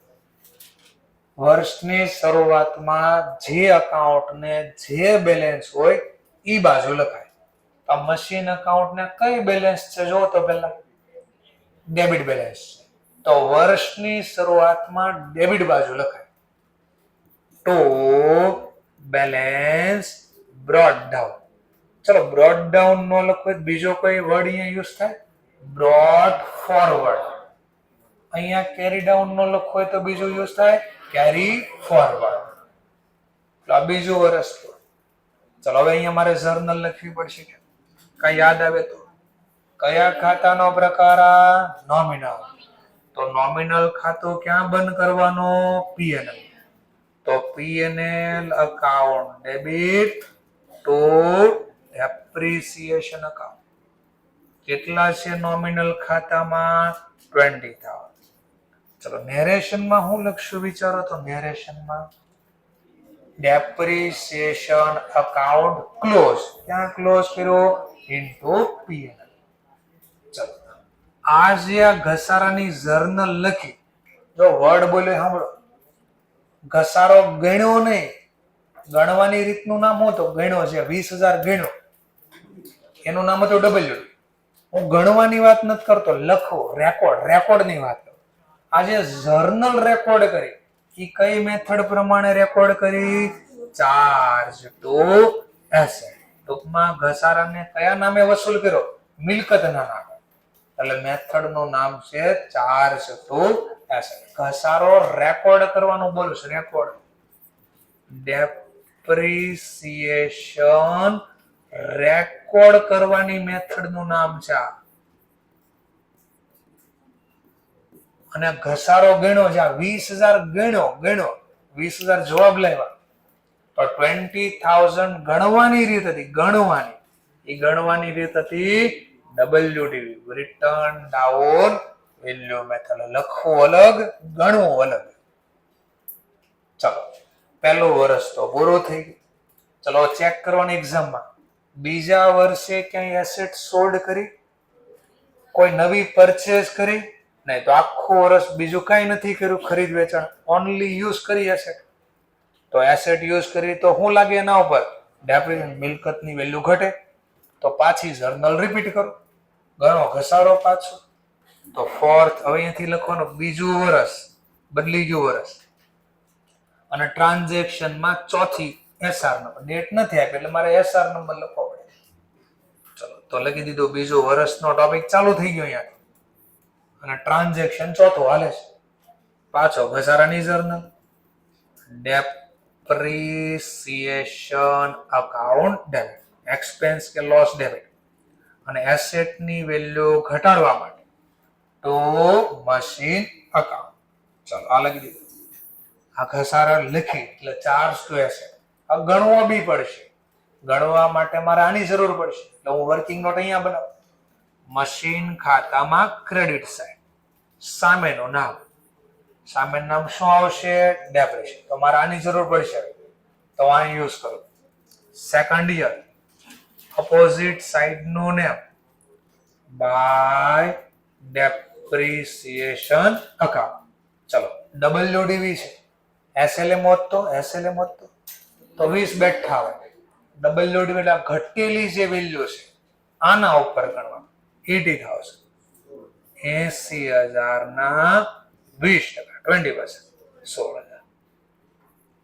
વર્ષની શરૂઆતમાં જે અકાઉન્ટને જે બેલેન્સ હોય એ બાજુ લખાય. તો મશીન અકાઉન્ટને કઈ બેલેન્સ છે જો તો પહેલા ડેબિટ બેલેન્સ, તો વર્ષની શરૂઆતમાં ડેબિટ બાજુ લખાય. તો બેલેન્સ બ્રોટ ડાઉન. ચલો બ્રોટ ડાઉન નો લખો બીજો કોઈ વર્ડ અહીંયા યુઝ થાય? Brought forward. અહીંયા કેરી ડાઉન નો લખો હોય તો બીજું યુઝ થાય કેરી ફોરવર્ડ. આ બીજું વર્ષ. ચલો હવે અહીંયા મારે જર્નલ લખવી પડશે કે કઈ યાદ આવે તો? કયા ખાતાનો પ્રકાર? નોમિનલ. તો નોમિનલ ખાતું ક્યાં બંધ કરવાનો? પીએનએલ. તો P&L account debit two depreciation account. કેટલા છે નોમિનલ ખાતામાં? 20,000. ચલો નેરેશનમાં હું લખશું વિચારો તો? નેરેશનમાં ડેપ્રિસિએશન અકાઉન્ટ ક્લોઝ. ક્યાં ક્લોઝ કર્યો? Into P&L. ચલો આ જે આ ઘસારાની જર્નલ લખી, જો વર્ડ બોલ્યો સાંભળો, ઘસારો ગણ્યો નહીં, ગણવાની રીતનું નામ હતું ગણ્યો છે 20,000 ગણ્યો, એનું નામ હતું ડબલ્યુ. હું ગણવાની વાત નથી કરતો, લખવો રેકોર્ડની વાત કરું. આજે જર્નલ રેકોર્ડ કરી, એ કઈ મેથડ પ્રમાણે રેકોર્ડ કરી? Charge to asset. ટૂંકમાં ઘસારાને કયા નામે વસૂલ કર્યો? મિલકતના નામે. એટલે મેથડ નું નામ છે ચાર્જ ટુ એસેટ. ઘસારો રેકોર્ડ કરવાનું બોલું છું, રેકોર્ડ. ડેપ્રિસિએશન રેકોર્ડ કરવાની મેથડ નું નામ છે આ. અને ઘસારો ગણ્યો છે 20,000 ગણ્યો 20,000 જવાબ લાવ્યા તો 20,000 ગણવાની રીત હતી, ગણવાની રીત હતી WDV, return down value method. લખવું અલગ, ગણવું અલગ. ચલો પહેલું વર્ષ તો પૂરું થઈ ગયું. ચલો ચેક કરવાની એક્ઝામમાં બીજા વર્ષે ક્યાંય એસેટ સોલ્ડ કરી, કોઈ નવી પરચેસ કરી? નહીં. તો આખું વર્ષ બીજું કઈ નથી કર્યું, ખરીદ વેચાણ, ઓનલી યુઝ કરી એસેટ. તો એસેટ યુઝ કરી તો શું લાગે એના ઉપર? ડેપ્રિસિએશન, મિલકતની વેલ્યુ ઘટે. તો પાછી જર્નલ રિપીટ કરો, ગણો ઘસારો પાછો. તો ફોર્થ, હવે અહીંયાથી લખવાનું બીજું વર્ષ, બદલી ગયું વર્ષ. અને ટ્રાન્ઝેક્શનમાં ચોથી એસઆર નંબર, ડેટ નથી આપી એટલે મારે એસઆર નંબર લખવો પડે. ચલો તો લખી દીધું, બીજું વર્ષનો ટોપિક ચાલુ થઈ ગયો અહીંયા. અને ટ્રાન્ઝેક્શન ચોથું હાલે છે. પાછો ઘસારાની journal, depreciation account debit, expense કે લોસ ડેબિટ. અને એસેટની વેલ્યુ ઘટાડવા માટે ટુ મશીન અકાઉન્ટ. ચલો આ લખી દીધું. આ ઘસારા લખી એટલે ચાર્જ ટુ એસેટ. આ ગણવા બી પડશે, ગણવા માટે મારે આની જરૂર પડશે એટલે હું વર્કિંગ નોટ અહીંયા બનાવું. મશીન ખાતામાં ક્રેડિટ સાઇડ, સામેનું નામ, સામેનું નામ શું આવશે? ડેપ્રિસિએશન. તો મારે આની જરૂર પડશે તો આ યુઝ કરું. સેકન્ડ યર, ઓપોઝિટ સાઇડ નું નેમ બાય ડેપ્રિસિએશન અકાઉન્ટ. ચલો WDV છે, SLM હોત તો 20 બેઠા હોય. WDV એટલે ઘટેલી જે વેલ્યુ છે આના ઉપર ગણવા 80,000, 80,000 ના 20%, 20%, 16,000.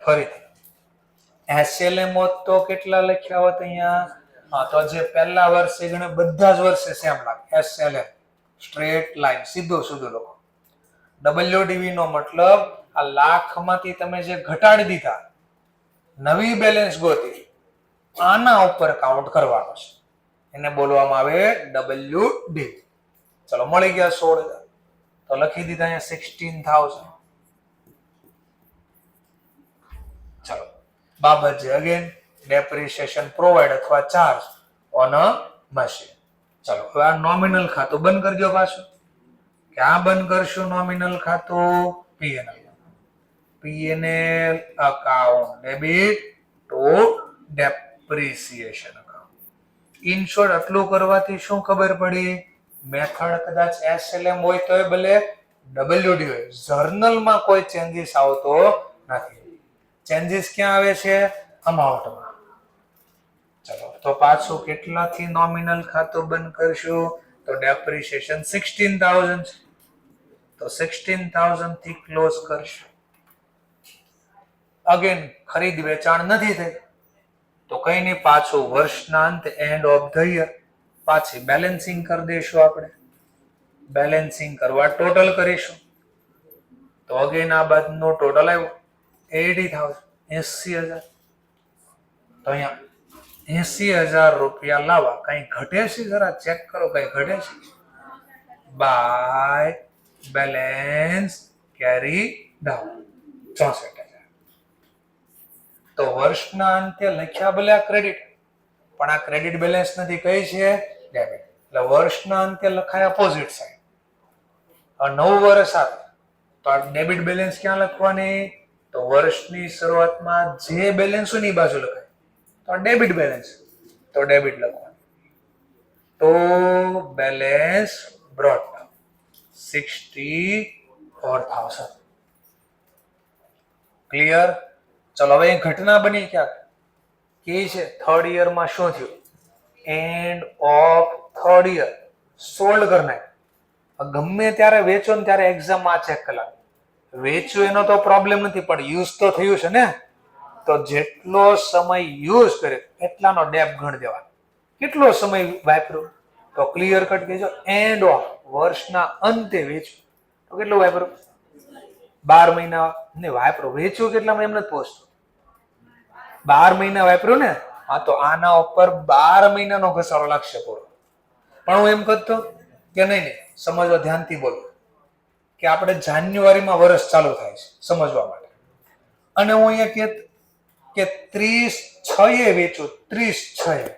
ફરીથી SLM હોત તો કેટલા લખ્યા હોત અહીંયા? હા, તો જે પહેલા વર્ષે ગણે બધા જ વર્ષે સેમ લાગે. SLM સ્ટ્રેટ લાઈન, સીધું લખો. WDV નો મતલબ આ લાખમાંથી તમે જે ઘટાડી દીધા, નવી બેલેન્સ ગોતી, આના ઉપર કાઉન્ટ કરવાનો છે, એને બોલવામાં આવે WDV. ચલો મળી ગયા 16,000. તો લખી દીધા અહીંયા 16,000. ચલો બાબત છે અગેન ડેપ્રિસિએશન પ્રોવાઇડ અથવા ચાર્જ ઓન અ મશીન. ચલો હવે આ નોમિનલ ખાતું બંધ કરજો પાછું. ક્યાં બંધ કરશું નોમિનલ ખાતું? P&L account debit two depreciation account. In short આટલું કરવાથી શું ખબર પડી? મેથડ કદાચ SLM હોય તો ભલે WD હોય, જર્નલમાં કોઈ ચેન્જીસ આવતો નથી. ચેન્જીસ ક્યાં આવે છે? અમાઉન્ટમાં. ચલો તો પાછું કેટલાથી નોમિનલ ખાતું બંધ કરશું? તો ડેપ્રિસિએશન 16,000 છે તો 16,000 થી ક્લોઝ કરશું. અગેન ખરીદ વેચાણ નથી થઈ તો કઈ નહીં, પાછું વર્ષના અંતે એન્ડ ઓફ ધ યર પાછી બેલેન્સિંગ કરી દઈશું. આપણે બેલેન્સિંગ કરવા ટોટલ કરીશું તો અગેન આ બાદનું ટોટલ આવ્યું 80,000, 80,000. તો અહીંયા 80,000 રૂપિયા લાવવા કઈ ઘટે છે? જરા ચેક કરો, કઈ ઘટે છે? By balance carry down 64,000. તો વર્ષના અંતે લખ્યા ભલે આ ક્રેડિટ, પણ આ ક્રેડિટ બેલેન્સ નથી, કઈ છે? ડેબિટ. એટલે વર્ષના અંતે લખાય અપોઝિટ સાઈડ. નવું વર્ષ આવે તો આ ડેબિટ બેલેન્સ ક્યાં લખવાની? તો વર્ષની શરૂઆતમાં જે બેલેન્સ હોય એની બાજુ લખાય. તો ડેબિટ બેલેન્સ, તો ડેબિટ લખવાનું. તો બેલેન્સ બ્રોટ ડાઉન. 64,000. ક્લિયર? ચલો હવે ઘટના બની ક્યાંક કે છે થર્ડ યરમાં શું થયું? End of third year sold કરી નાખ. ગમે ત્યારે વેચો ને ત્યારે એક્ઝામમાં ચેક કરા. વેચ્યું એનો તો પ્રોબ્લેમ નથી, પણ યુઝ તો થયું છે ને. તો જેટલો સમય યુઝ કરે એટલાનો ડેપ ગણ દેવાનો. કેટલો સમય વાપર્યો? તો ક્લિયર કટ કહેજો એન્ડ ઓફ વર્ષના અંતે વેચ્યું તો કેટલું વાપર્યું? 12 મહિના ને વાપરો. વેચ્યું કેટલામાં એમ નથી પહોંચતું. 12 મહિના વાપર્યું ને. હા, તો આના ઉપર 12 મહિનાનો ઘસારો લાગશે પૂરો. પણ હું એમ કહેતો કે નહીં, સમજવા ધ્યાનથી બોલો કે આપણે જાન્યુઆરીમાં વર્ષ ચાલુ થાય છે સમજવા માટે. અને હું અહીંયા કે 30/6 વેચું, 30/6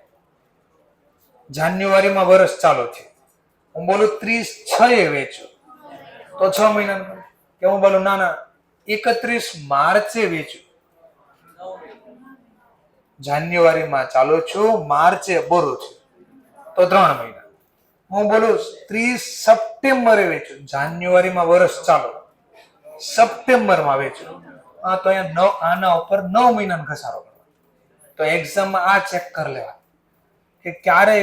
જાન્યુઆરીમાં વર્ષ ચાલુ થયું. હું બોલું 30/6 વેચું તો 6 મહિના. કે હું બોલું ના 31 માર્ચે વેચું. જાન્યુઆરીમાં ચાલુ છું, માર્ચે પૂરું છું તો 3 મહિના. હું બોલું 30 સપ્ટેમ્બરે વેચું. જાન્યુઆરીમાં વર્ષ ચાલુ, સપ્ટેમ્બરમાં વેચું. હા, તો અહીંયા આના ઉપર 9 મહિનાનો ઘસારો કરવાનો. તો એક્ઝામમાં આ ચેક કરી લેવા કે ક્યારે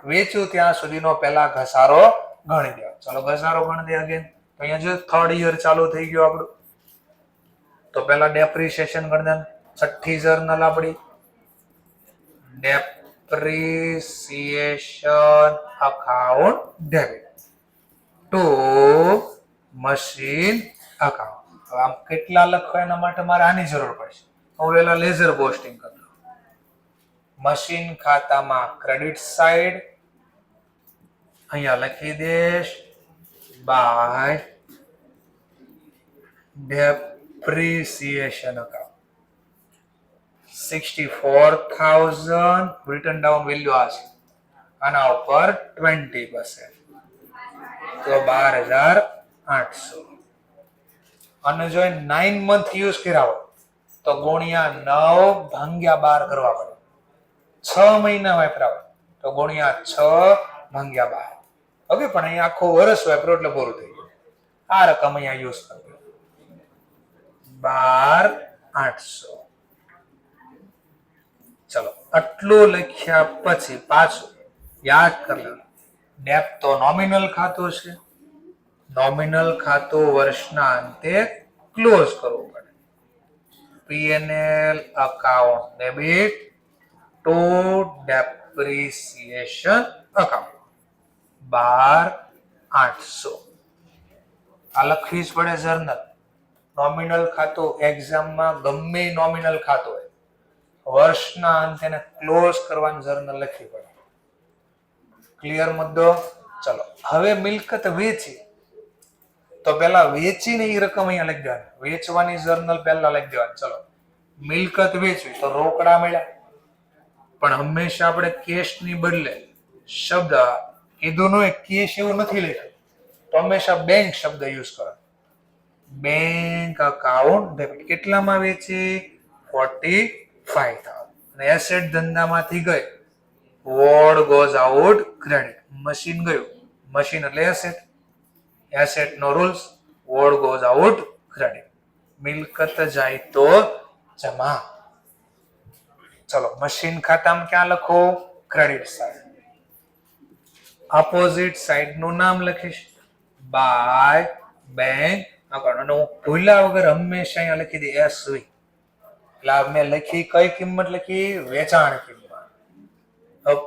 વેચું ત્યાં સુધીનો પહેલા ઘસારો ગણી દેવા. ચલો ઘસારો ગણી દે અગેન. તો અહીંયા જો થર્ડ યર ચાલુ થઈ ગયું આપણું. તો પહેલા ડેપ્રિસિએશન ગણી દે. છઠ્ઠી જર્નલ આપણી depreciation account debit to machine account. આમ કેટલા લખવા એના માટે મારે આની જરૂર પડશે. હું પહેલા લેઝર પોસ્ટિંગ કરું. મશીન ખાતામાં ક્રેડિટ સાઈડ અહીંયા લખી દેશ by depreciation account 64,000 written down value આ છે. આના ઉપર 20% તો 12,800. અને જો 9 મંથ યુઝ કર્યા હોય તો ગુણ્યા 9 ભાગ્યા 12 કરવા પડે. 6 મહિના વાપર્યા હોય તો ગુણ્યા 6 ભાગ્યા 12. ઓકે, પણ અહીંયા આખો વર્ષ વાપરો એટલે પૂરું થઈ ગયું. આ રકમ અહીંયા યુઝ કરજો 12,800. ચલો આટલું લખ્યા પછી પાછું યાદ કરી લો. ડેપ તો નોમિનલ ખાતું છે. નોમિનલ ખાતું વર્ષના અંતે ક્લોઝ કરવું પડે. P&L account debit two depreciation account 12,800. આ લખવી જ પડે જર્નલ. નોમિનલ ખાતું એક્ઝામમાં ગમે નોમિનલ ખાતું હોય વર્ષના અંતે એને ક્લોઝ કરવાની જર્નલ લખવી પડે. ક્લિયર મુદ્દો? ચલો હવે મિલકત વેચી તો પેલા વેચીને એ રકમ અહીંયા લખી દેવાની. વેચવાની જર્નલ પહેલા લખી દેવાની. ચલો મિલકત વેચવી તો રોકડા મળ્યા, પણ હંમેશા આપણે કેશ ની બદલે શબ્દ કીધું નો કેશ એવું નથી લખ્યું તો હંમેશા બેંક શબ્દ યુઝ કરો. Bank account debit. કેટલામાં વેચી? 45,000. અને એસેટ ધંધામાંથી ગઈ what goes out credit. Machine ગયું, મશીન એટલે એસેટ. એસેટ નો rules what goes out credit. મિલકત જાય તો જમા. ચલો મશીન ખાતામાં ક્યાં લખો? Credit side. ઓપોઝિટ સાઈડ નું નામ લખીશ બાય બેંક અકાઉન્ટ. અને હું ભૂલ્યા વગર હંમેશા અહીંયા લખી દે SV. એટલે મેં લખી કઈ કિંમત લખી? વેચાણ કિંમત.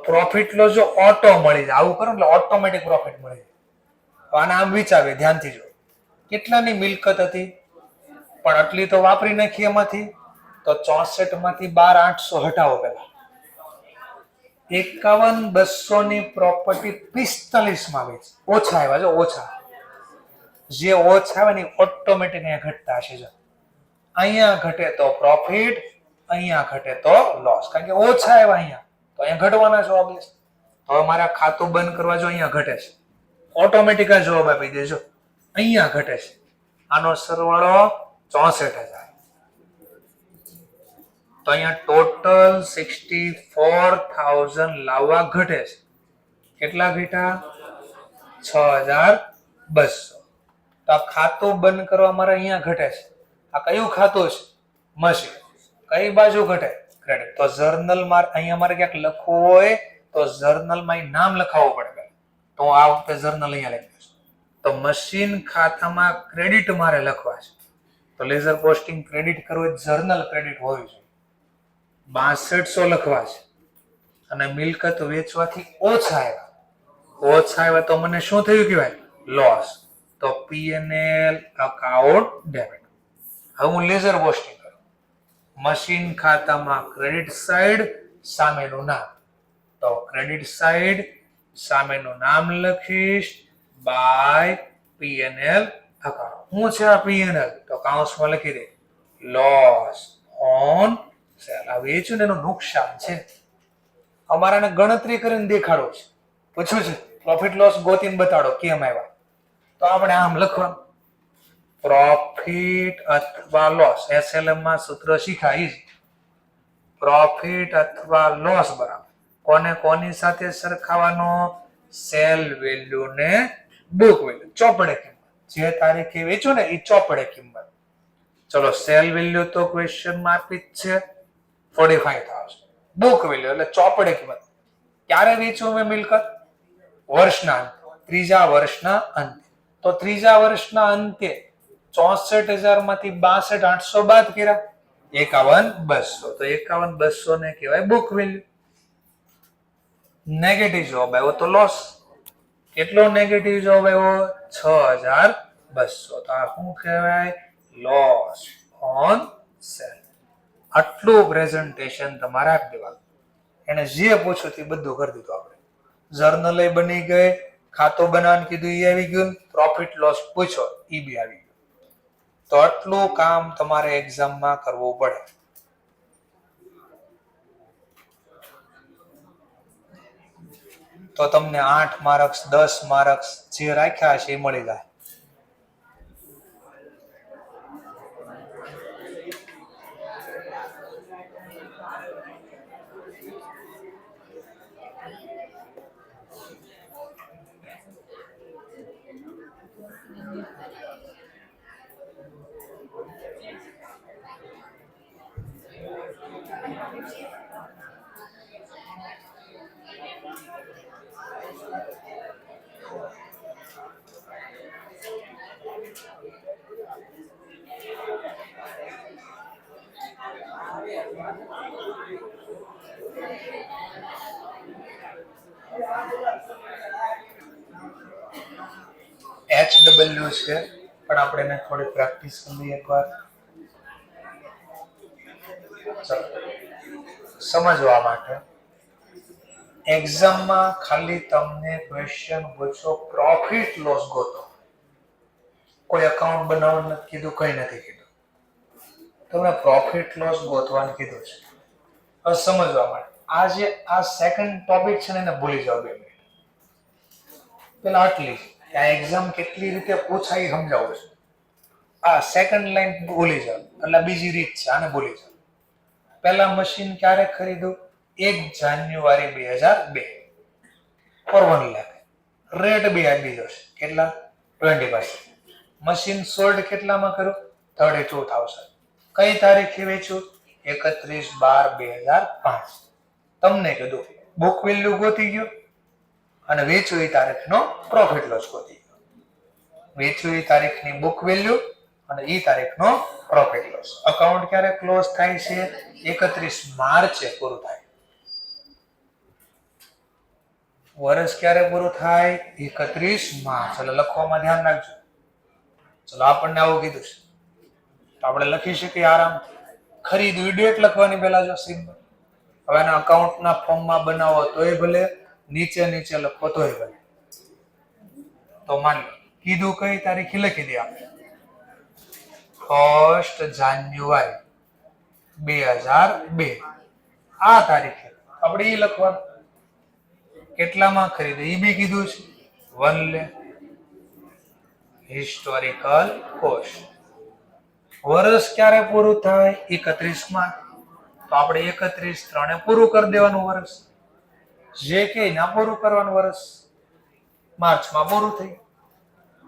પ્રોફિટ લો જો ઓટો મળી જાય. આવું કરો એટલે ઓટોમેટિક પ્રોફિટ મળી જાય. આને આમ વિચારે ધ્યાનથી જો કેટલાની મિલકત હતી પણ આટલી તો વાપરી નાખી એમાંથી. તો 64 માંથી 12,800 હટાવો પેલા. 51,200 ની પ્રોપર્ટી 45 માં વેચી. ઓછા આવ્યા જો ઓછા. જે ઓછા આવે ને ઓટોમેટિક અહીંયા ઘટતા હશે. જો અહીંયા ઘટે તો પ્રોફિટ, અહીંયા ઘટે તો લોસ. કારણ કે ઓછા આવ્યા અહીંયા તો અહીંયા ઘટવાના છે ઓબ્વિયસ. હવે મારે ખાતું બંધ કરવા જો અહીંયા ઘટે છે ઓટોમેટિક જવાબ આપી દેજો અહીંયા ઘટે છે. આનો સરવાળો 64,000. તો અહીંયા ટોટલ 64,000 લાવવા ઘટે છે. કેટલા ઘટ્યા? 6,000 200. તો આ ખાતું બંધ કરવા મારે અહીંયા ઘટે છે. આ કયું ખાતું છે? મશીન. કઈ બાજુ ઘટે? ક્રેડિટ. તો જર્નલ માં અહીંયા મારે ક્યાંક લખવું હોય તો જર્નલમાં નામ લખાવવું પડે. તો આ વખતે જર્નલ અહીંયા લખીશ. તો મશીન ખાતામાં ક્રેડિટ મારે લખવા છે. તો લેઝર પોસ્ટિંગ ક્રેડિટ કરવું જર્નલ ક્રેડિટ હોવી જોઈએ. 6200 લખવા છે અને મિલકત વેચવાથી ઓછા આવ્યા તો મને શું થયું કહેવાય? લોસ. તો P&L અકાઉન્ટ ડેબિટ. હવે હું લેઝર પોસ્ટિંગ કરું. મશીન ખાતામાં ક્રેડિટ સાઈડ સામેનું નામ. તો ક્રેડિટ સાઈડ સામેનું નામ લખીશ બાય P&L અકાઉન્ટ. શું છે આ P&L? તો કાઉન્સમાં લખી દે લોસ ઓન સેલ. આ વેચ્યું ને એનું નુકસાન છે. અમારાને ગણતરી કરીને દેખાડો છે. પૂછ્યું છે પ્રોફિટ લોસ ગોતીને બતાડો કેમ આવ્યા. તો આપણે આમ લખવાનું પ્રોફિટ અથવા લોસ. SLM માં સૂત્ર શીખાય. પ્રોફિટ અથવા લોસ બરાબર કોને કોની સાથે સરખાવવાનો? સેલ વેલ્યુ ને બુક વેલ્યુ. ચોપડે કિંમત. જે તારીખે વેચ્યું ને એ ચોપડે કિંમત. ચલો સેલ વેલ્યુ તો ક્વેશ્ચન માં આપી જ છે 45,000. બુક વેલ્યુ એટલે ચોપડે કિંમત. ક્યારે વેચ્યું મેં મિલકત? વર્ષના અંતે. ત્રીજા વર્ષના અંતે. તો ત્રીજા વર્ષના અંતે 64,000 માંથી 62,800 બાદ કર્યા 51,200. તો 51,200 ને કહેવાય બુક વેલ્યુ. નેગેટિવ જવાબ આવ્યો તો લોસ. કેટલો નેગેટિવ જવાબ આવ્યો? 6,200. તો આ શું કહેવાય? Loss on cell. આટલું પ્રેઝન્ટેશન તમારે આપી દેવાનું. એને જે પૂછ્યું તે બધું કરી દીધું આપણે. જર્નલ બની ગઈ, ખાતું બનાવવાનું કીધું એ આવી ગયું, પ્રોફિટ લોસ પૂછો એ બી આવી ગયું. તો આટલું કામ તમારે એક્ઝામમાં કરવું પડે. તો તમને 8 માર્ક્સ 10 માર્ક્સ જે રાખ્યા છે એ મળી જાય. HW છે પણ આપણે એને થોડી પ્રેક્ટિસ કરી એકવાર. સમજવા માટે એક્ઝામમાં ખાલી તમને ક્વેશ્ચન પૂછો પ્રોફિટ લોસ ગોતો. કોઈ અકાઉન્ટ બનાવવાનું નથી કીધું, કઈ નથી કીધું. તમને પ્રોફિટ લોસ ગોતવાનું કીધું છે. હવે સમજવા માટે આ સેકન્ડ ટોપિક છે ને એને ભૂલી જાવ 2 મિનિટ. પેલા આટલી આ એક્ઝામ કેટલી રીતે પૂછાય સમજાવું છું. આ સેકન્ડ લાઈન ભૂલી જાવ એટલે બીજી રીત છે, આને ભૂલી જાવ. પહેલા મશીન ક્યારે ખરીદ્યું? 1 જાન્યુઆરી 2002 ફોર 1 લાખ. રેટ બી આપી જશે કેટલા? 20%. મશીન સોલ્ડ કેટલામાં કર્યું? 32,000. કઈ તારીખે વેચ્યું? 31/12/2005. તમને કીધું બુક વેલ્યુ ગોતી ગયો અને વેચ્યું એ તારીખનો પ્રોફિટ લોસ ગોતી ગયો. વેચ્યું એ તારીખની બુક વેલ્યુ અને એ તારીખનો પ્રોફિટ લોસ. અકાઉન્ટ ક્યારે ક્લોઝ થાય છે? 31 માર્ચે પૂરું થાય. વર્ષ ક્યારે પૂરું થાય? 31 માર્ચ. એટલે લખવામાં ધ્યાન રાખજો. ચલો આપણને આવું કીધું છે તો આપણે લખી શકીએ આરામ. ખરીદ્યું ડેટ લખવાની પહેલા જો સિમ્પલ. હવે એના અકાઉન્ટના ફોર્મમાં બનાવો તોય ભલે, નીચે લખો તોય ભલે. તો માની લો કીધું કઈ તારીખે લખી દે આપણે 1 જાન્યુઆરી 2002. આ તારીખે આપણે એ લખવાનું. કેટલામાં ખરીદે એ બી કીધું છે 1 લાખ. Historical cost. વર્ષ ક્યારે પૂરું થાય? 31 માં. તો આપણે 31/3 પૂરું કરી દેવાનું વર્ષ. જે કે ના પૂરું કરવાનું વર્ષ. માર્ચમાં પૂરું થઈ.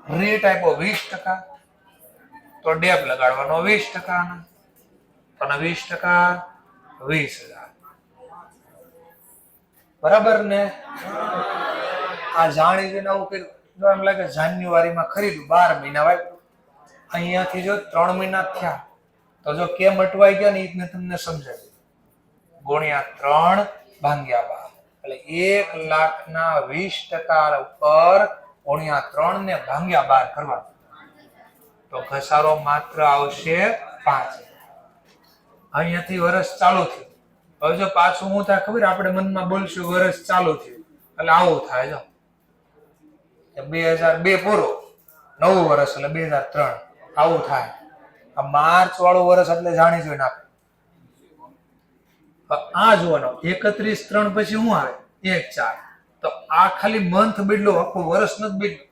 રેટ આપ્યો 20%, તો ડેપ લગાડવાનો 20%, અને 20%, 20,000. બરાબર ને? આ જાણી જોઈને આવું કર્યું. જો એમ લાગે જાન્યુઆરીમાં ખરીદ્યું, 12 મહિના વાગ્યું, અહીંયાથી જો 3 મહિના થયા, તો જો કેમ અટવાઈ ગયા ને એ મેં તમને સમજાવ્યું. ગુણ્યા 3 ભાગ્યા 12, એટલે 1,20,000 ઉપર ગુણ્યા 3 ને ભાગ્યા 12 કરવા, તો ઘસારો માત્ર આવશે 5. અહીંયાથી વર્ષ ચાલુ થયું. હવે જો પાછું શું થાય ખબર, આપણે મનમાં બોલશું વર્ષ ચાલુ થયું એટલે આવું થાય. જો 2002 પૂરો, નવું વર્ષ એટલે 2003, આવું થાય. આ માર્ચ વાળું વર્ષ એટલે જાણી જોઈને આપે. આ જોવાનો 31/3 પછી શું આવે, 1/4, તો આ ખાલી મંથ બદલો, આખું વર્ષ નથી બદલું,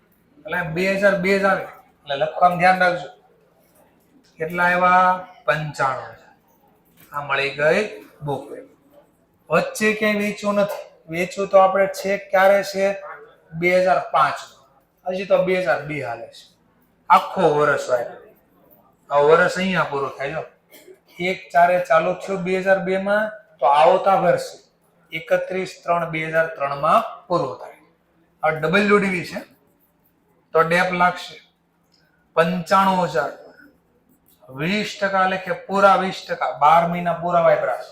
એટલે 2002 આવે. એટલે લખવામાં ધ્યાન રાખજો. કેટલા આવ્યા? 95,000. આ મળી ગઈ બુક વેલ્યુ. વચ્ચે ક્યાંય વેચવું નથી. વેચવું તો આપણે છે ક્યારે છે? 2005 નો. હજી તો 2002 હાલે છે. આખો વર્ષ વાય. આ વર્ષ અહીંયા પૂરું થાય. જો 1/4 ચાલુ થયું 2002 માં, તો આવતા વર્ષે 31/3/2003 માં પૂરું થાય. આ WDV છે, તો ડેપ લાગશે 95,000. 20% લેખે પૂરા 20%, 12 મહિના પૂરા વાપરા છે,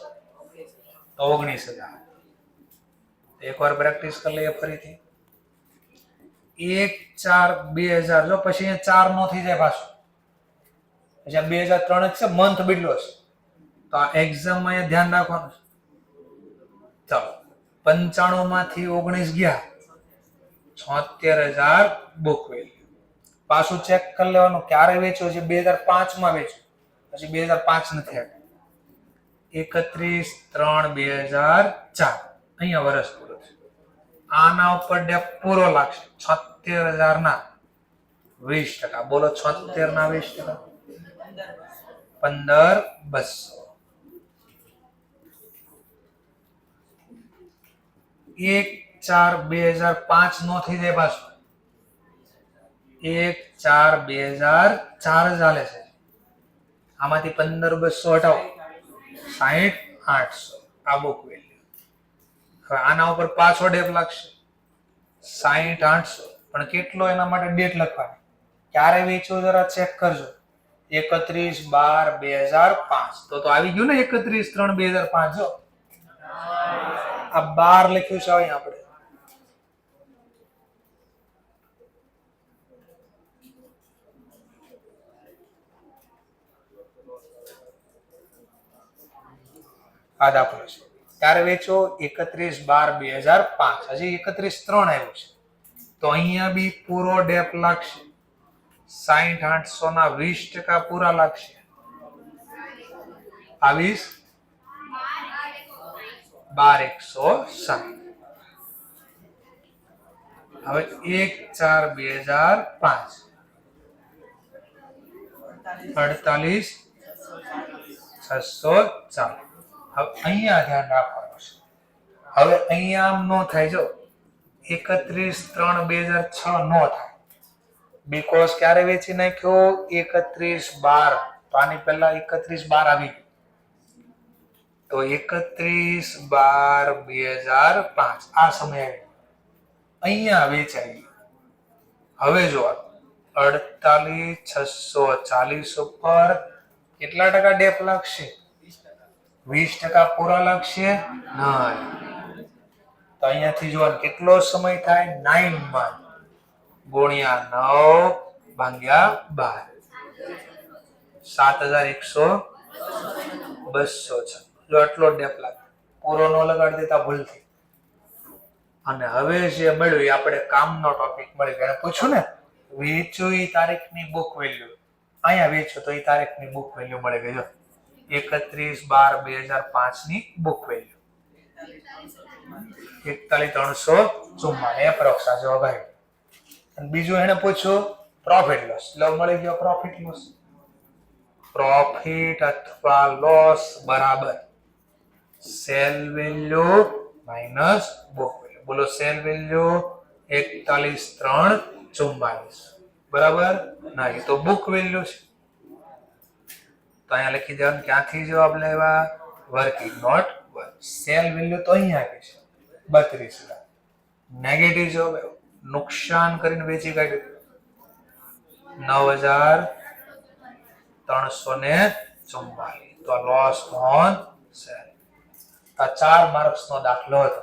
તો 19,000. એકવાર પ્રેક્ટિસ કરી લઈએ ફરીથી. 1/4/2000, જો પછી અહીંયા 4 નો થઈ જાય પાછું, પછી 2003 છે, મંથ બદલો છે, તો આ એક્ઝામ માં ધ્યાન રાખવાનું છે. ચાલો 95 માંથી 19 ગયા, 76,000 બુક વેલ્યુ. પાછું ચેક કરી લેવાનું ક્યારે વેચ્યો છે. 2005 માં વેચ્યું, પછી 2005 નથી આવ્યું. 31/3/2004, અહીંયા વર્ષ પૂરો છે. આના ઉપર ડેપ પૂરો લાગશે 76,000 ના 20%. બોલો 76 ના 20%, 15,200. 1/4/2005 નો થઈ જાય પાછું. 1/4/2004 ચાલે છે. આમાંથી 15,200 હટાવો, 60,800. આ બુક વેલ્યુ. હવે આના ઉપર પાછો ડેપ લાગશે 60,800, પણ કેટલો એના માટે ડેટ લખવાની. ક્યારે વેચ્યો જરા ચેક કરજો. 31/12/2005, તો આવી ગયું ને 31/3/2005. જો આ 12 લખ્યું છે અહીં આપણે. આ દાખલો છે. ત્યારે વેચો 31/12/2005, હજી 31/3 આવ્યું છે, તો અહીંયા બી પૂરો ડેપ લાગશે. 60,800 ના 20% પૂરા લાગશે. 12,160. હવે 1/4/2005, 48,640. હવે અહીંયા ધ્યાન રાખવાનું છે. હવે અહીંયા આમ નો થાય. જો 31/3/2006 નો થાય, બીકોઝ ક્યારે વેચી નાખ્યો? 31/12. તો આની પહેલા 31/12 આવી ગયું, તો 31/12/2005 આ સમય આવી. અહીંયા વેચાઈ. હવે જો 48,640 ઉપર કેટલા ટકા ડેપ લાગશે? 20% પૂરા લાગશે. તો અહીંયાથી જોવાનું કેટલો સમય થાય? 9 મંથ ગુણ્યા 9 ભાગ્યા 12, 7,100, 206. જો આટલો ડેપ લાગે. પૂરો નો લગાડી દેતા ભૂલથી. અને હવે જે મળ્યું એ આપણે કામનો ટોપિક મળી ગયો. એને પૂછ્યું ને વેચ્યું એ તારીખની બુક વેલ્યુ, અહીંયા વેચ્યું તો એ તારીખની બુક વેલ્યુ મળી ગઈ. જો 31/12/2005 ની બુક વેલ્યુ 41,344. એપ્રોક્સ આ જવાબ આવ્યો. અને બીજું એને પૂછ્યું પ્રોફિટ લોસ. લો મળી ગયો પ્રોફિટ લોસ. પ્રોફિટ અથવા લોસ બરાબર cell value minus book value. બોલો સેલ વેલ્યુ 41,344. બરાબર ના, એ તો બુક વેલ્યુ છે. તો અહીંયા લખી દેવાનું ક્યાંથી જવાબ લેવા, working note work. Cell value તો અહીંયા આપી છે 32 લાખ. નેગેટિવ જવાબ નુકસાન કરીને વેચી કાઢ્યું 9344. તો લોસ ઓન સેલ. આ 4 માર્ક્સ નો દાખલો હતો.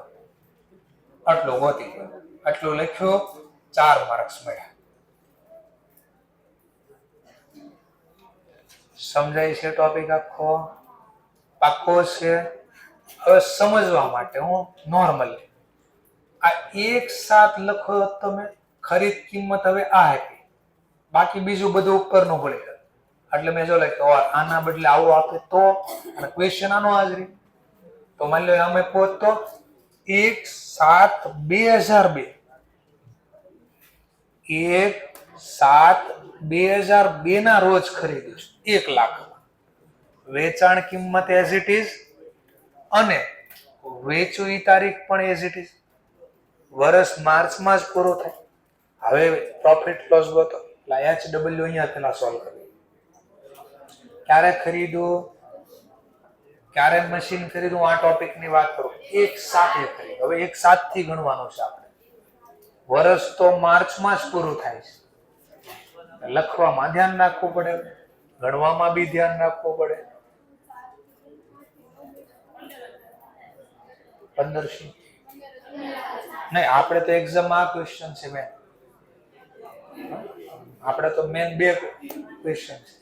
આટલું ગોતી ગયો, આટલું લખ્યું, 4 માર્ક્સ મળ્યા. સમજાય છે ટોપિક આખો? પાક્કો છે? હવે સમજવા માટે હું નોર્મલી આ એક સાથ લખો તમે, ખરીદ કિંમત હવે આ આપી, બાકી બીજું બધું ઉપરનું ભળી જાય. એટલે મેં જો લખ્યું આના બદલે આવું આપે તો, અને ક્વેશ્ચન આનો હાજરી. તો માની લો અમે પહોંચતો 1/7/2002, 1/7/2002 ના રોજ ખરીદ્યું છે 1 લાખ. વેચાણ કિંમત એઝ ઇટ ઇઝ અને વેચવી તારીખ પણ એઝ ઇટ ઇઝ. વર્ષ માર્ચમાં જ પૂરો થાય. હવે પ્રોફિટ લોસ ગોતો. HW અહીંયા પેલા સોલ્વ કરી. ક્યારે ખરીદવું, ક્યારે મશીન ખરીદવું, આ ટોપિકની વાત કરું. એક સાથે ખરીદ. હવે 1/7 થી ગણવાનું છે આપણે. વર્ષ તો માર્ચમાં જ પૂરું થાય છે. લખવામાં ધ્યાન રાખવું પડે, ગણવામાં બી ધ્યાન રાખવું પડે. 1500 નહીં, આપણે તો એક્ઝામ આ ક્વેશ્ચન છે મેન. આપણે તો મેન 2 ક્વેશ્ચન છે.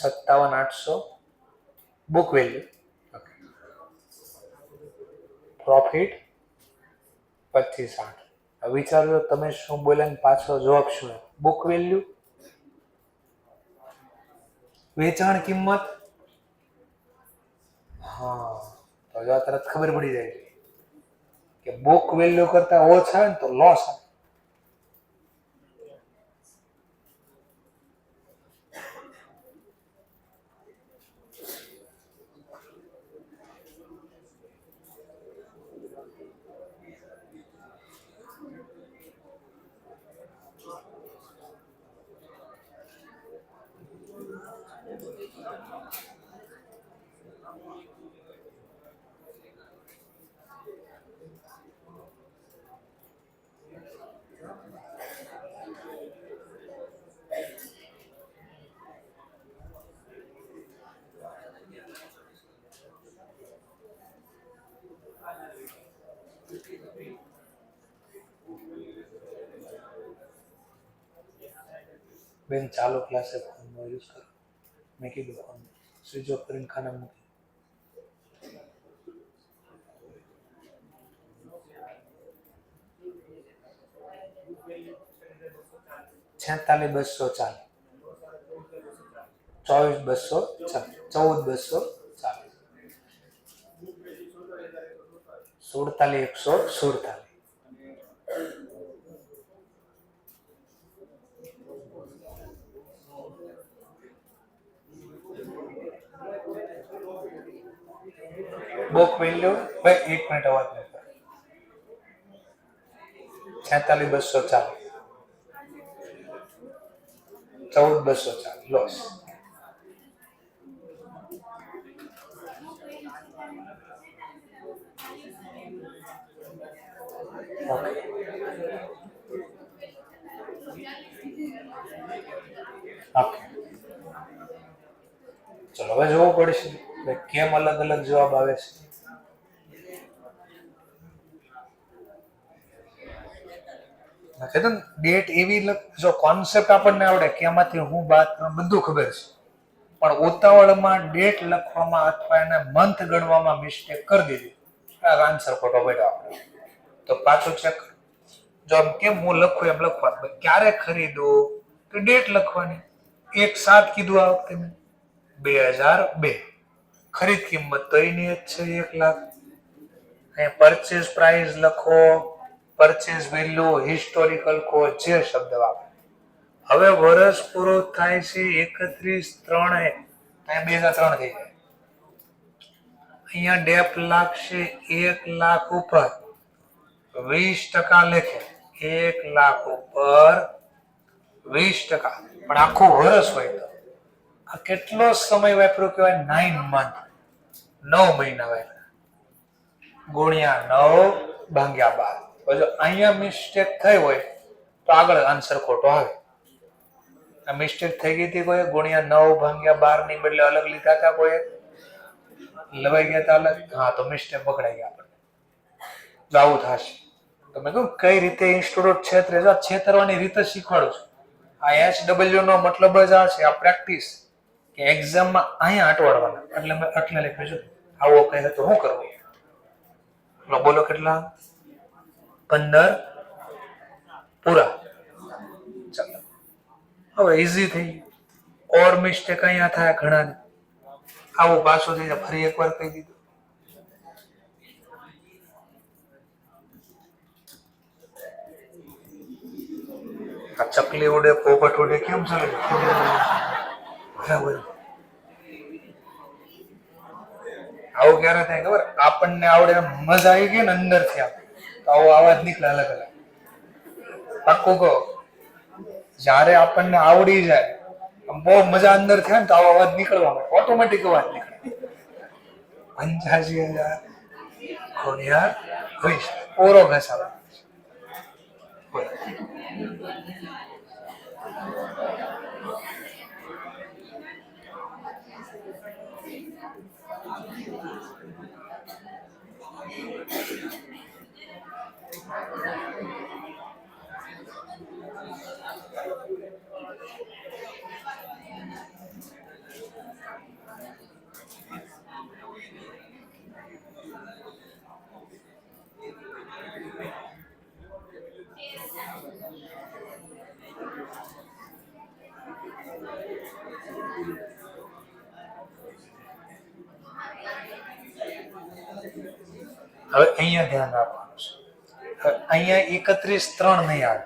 $57,800 બુક વેલ્યુ. પ્રોફિટ 25,800. હવે વિચારો તમે શું બોલ્યા, પાછો જવાબ શું? બુક વેલ્યુ, વેચાણ કિંમત. હા, તો જો તરત ખબર પડી જાય કે બુક વેલ્યુ કરતા ઓછા ને તો લોસ. બેન ચાલુ ક્લાસે ફોનનો યુઝ કરો. મેં કીધું ફોન સ્વિચ ઓફ કરીને ખાના મૂકી. 46,240, 24,240, 14,240, 47,147. बुक वेल्यू भाई 1 मिनट अवाज नहीं कर. 46,240, 14,240 लॉस. ओके ओके चलो હવે જોવું પડશે કેમ અલગ અલગ જવાબ આવે છે. ડેટ એવી જો કોન્સેપ્ટ આપણને આવડે કે એમાંથી હું વાત બધું ખબર છે, પણ ઉતાવળમાં ડેટ લખવામાં અથવા એને મંથ ગણવામાં મિસ્ટેક કરી દીધી, આન્સર ખોટો પડ્યો આપણે. તો પાછું ચેક, જો આમ કેમ હું લખું એમ લખવાનું, ક્યારે ખરીદવું તો ડેટ લખવાની. 1/7 કીધું આ વખતે મેં 2002, ખરીદ કિંમત તો એની જ છે 1 લાખ. અહીં પરચેઝ પ્રાઇસ લખો, પરચેઝ વેલ્યુ, હિસ્ટોરિકલ કો, જે શબ્દ વાપરો. હવે વર્ષ પૂરું થાય છે 31/3, અહીંયા 2003 થઈ જાય. અહીંયા ડેપ લાગશે 1 લાખ ઉપર 20% લેખે, 1 લાખ ઉપર 20%, પણ આખું વર્ષ હોય તો આ કેટલો સમય વાપર્યો કહેવાય? 9 મંથ, 9 મહિના વાપર્યા, ગુણ્યા 9 ભાગ્યા 12. જો અહીંયા મિસ્ટેક થઈ હોય તો આગળ આન્સર ખોટો આવે. આ મિસ્ટેક થઈ ગઈ હતી કોઈ, ગુણ્યા 9 ભાગ્યા 12 ની બદલે અલગ લીધા હતા કોઈ, લવાઈ ગયા હતા અલગ, હા તો મિસ્ટેક પકડાઈ ગયા આપણને. જો આવું થશે તો મેં કહ્યું કઈ રીતે ઇન્સ્ટિટ્યુટ છેતરે, છેતરવાની રીત શીખવાડું છું. આ SW નો મતલબ જ આ છે, આ પ્રેક્ટિસ, કે એક્ઝામમાં અહીંયા અટવાડવાના. એટલે મેં એટલે લખ્યું છે. આવો કહે તો શું કરવું? બોલો કેટલા? 15 પૂરા. ચાલો હવે ઈઝી થઈ ગયું. ઓર મિસ્ટેક અહીંયા થાય ઘણા. આવું પાછું થઈ જાય, ફરી એકવાર કહી દીધું. આ ચકલી ઉડે, પોપટ ઉડે, કેમ ચાલે? બરાબર. આવું ક્યારે થાય ખબર? આપણને આવડે, મજા આવી ગઈ ને અંદર થી, તો આવો અવાજ નીકળે અલગ અલગ. પાક્કું કહો, જયારે આપણને આવડી જાય, બહુ મજા અંદર થાય ને તો આવો અવાજ નીકળવા મળે, ઓટોમેટિક અવાજ નીકળે. 85,000 ગુણ્યા 20, ઓરો ઘસાવા. હવે અહીંયા ધ્યાન રાખવાનું છે. અહીંયા 31/3 નહીં આવે,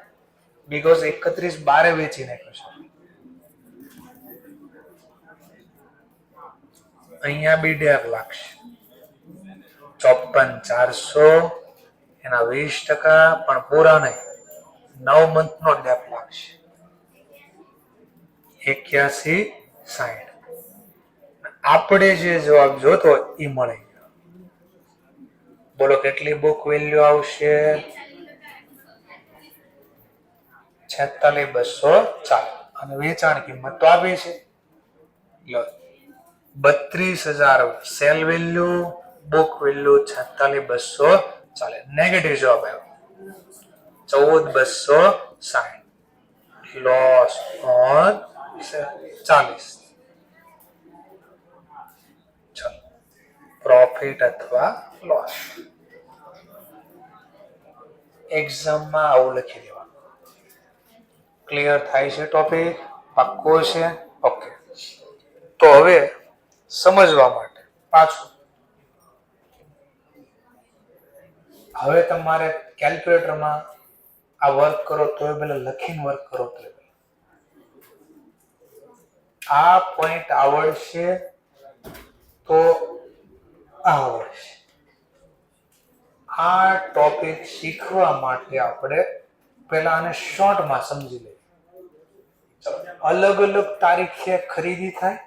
બીકોઝ 31/12 વેચી નાખ્યું છે. અહીંયા બી ડેપ લાગશે 54,400, એના 20%, પણ પૂરા નહીં, 9 મંથ નો ડેપ લાગશે 81,60. આપણે જે જવાબ જોતો એ મળે. બોલો કેટલી બુક વેલ્યુ આવશે? 46,204, અને વેચાણ કિંમત તો આપી છે 32,000 cell value, book value 46,204. Negative જવાબ આવ્યો 14,260. Loss on 40. ચલો, પ્રોફિટ અથવા લોસ. એક્ઝામમાં આવું લખી દેવાનું. ક્લિયર થાય છે? ટોપિક પાક્કો છે? ઓકે. તો હવે સમજવા માટે પાછું, હવે તમારે કેલ્ક્યુલેટરમાં આ વર્ક કરો તો પેલા લખીને વર્ક કરો તો આ પોઈન્ટ આવડશે તો આવડશે. આ ટોપિક શીખવા માટે આપણે પહેલા આને શોર્ટમાં સમજી લઈએ. અલગ અલગ તારીખે ખરીદી થાય,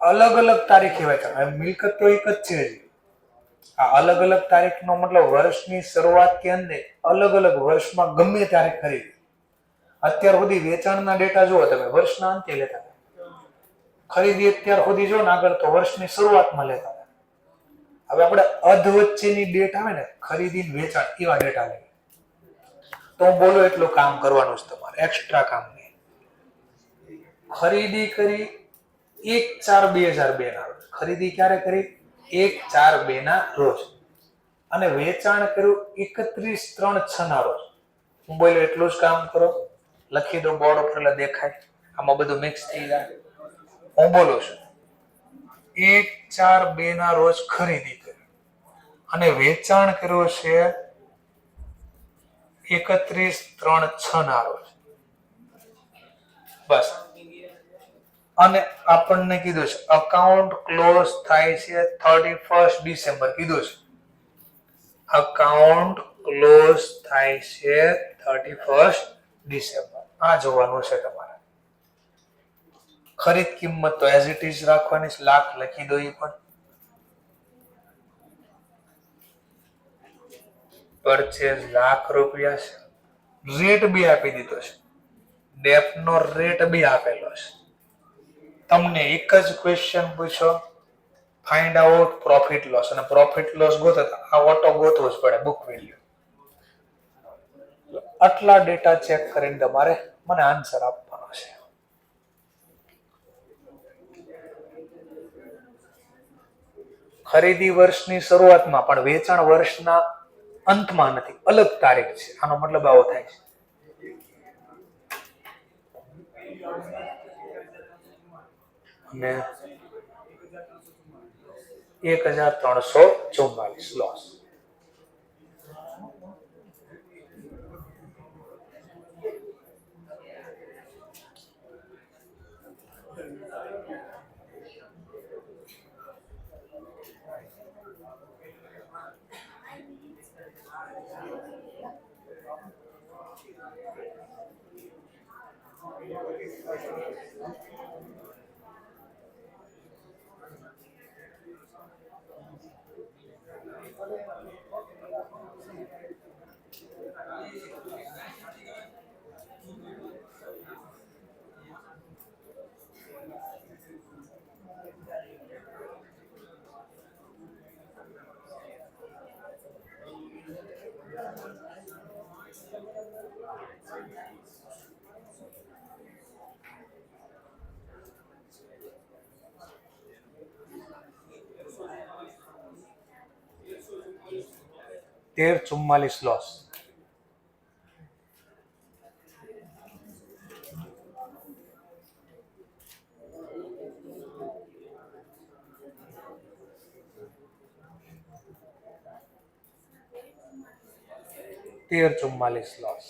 અલગ અલગ તારીખે વેચાણ. મિલકત તો એક જ છે. આ અલગ અલગ તારીખનો મતલબ વર્ષની શરૂઆત કે અંતે અલગ અલગ વર્ષમાં ગમે ત્યારે ખરીદી. અત્યાર સુધી વેચાણના ડેટા જુઓ તમે, વર્ષના અંતે લેતા. ખરીદી અત્યાર સુધી જો ને આગળ તો વર્ષની શરૂઆતમાં લેતા. હવે આપણે અધ વચ્ચેની ડેટ આવે ને, ખરીદી વેચાણ, એવા ડેટા લઈએ. તો હું બોલું એટલું કામ કરવાનું છે તમારે, એક્સ્ટ્રા કામ નહીં. ખરીદી કરી 1/4/2002 ના રોજ. ખરીદી ક્યારે કરી? 1/4/2 ના રોજ. અને વેચાણ કર્યું 31/3/6 ના રોજ. હું બોલ્યો એટલું જ કામ કરો. લખી દો બોર્ડ ઉપર એટલે દેખાય. આમાં બધું મિક્સ થઈ જાય. હું બોલું છું 1/4/2 ના રોજ ખરીદી કરી અને વેચાણ કર્યું છે 31/3/6 ના રોજ. બસ. અને આપણને કીધું છે અકાઉન્ટ ક્લોઝ થાય છે 31 ડિસેમ્બર કીધું છે. અકાઉન્ટ ક્લોઝ થાય છે 31 ડિસેમ્બર. આ જોવાનું છે તમારે. ખરીદ કિંમત તો એઝ ઇટ ઇઝ રાખવાની, લાખ લખી દો. એ પણ પરચેઝ ₹1,00,000 છે. રેટ બી આપી દીધો છે. ડેપ નો રેટ બી આપેલો છે. તમને એક જ ક્વેશ્ચન પૂછો, ફાઇન્ડ આઉટ પ્રોફિટ લોસ, અને પ્રોફિટ લોસ ગોતો આ ઓટો ગોતવો જ પડે બુક વેલ્યુ. આટલા ડેટા ચેક કરીને તમારે મને આન્સર આપવાનો છે. ખરીદી વર્ષની શરૂઆતમાં પણ વેચાણ વર્ષના અંતમાં નથી, અલગ તારીખ છે. આનો મતલબ આવો થાય છે. અને 1,344 લોસ. $13.44 લોસ. લોસ.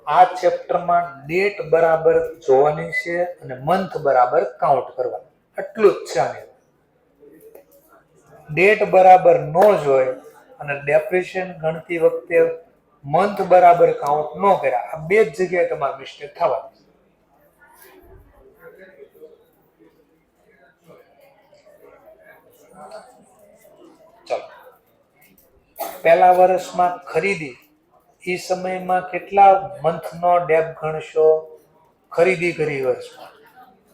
આ ચેપ્ટરમાં ડેટ બરાબર જોવાની છે અને મંથ બરાબર કાઉન્ટ કરવાનું, એટલું જ છે. ડેટ બરાબર ન જોય અને ડેપ્રિસિએશન ગણતી વખતે મંથ બરાબર કાઉન્ટ ન કર્યા, આ બે જ જગ્યાએ તમારે મિસ્ટેક થવાની. ચલો, પહેલા વર્ષમાં ખરીદી, એ સમયમાં કેટલા મંથનો ડેપ ગણશો? ખરીદી કરી વર્ષમાં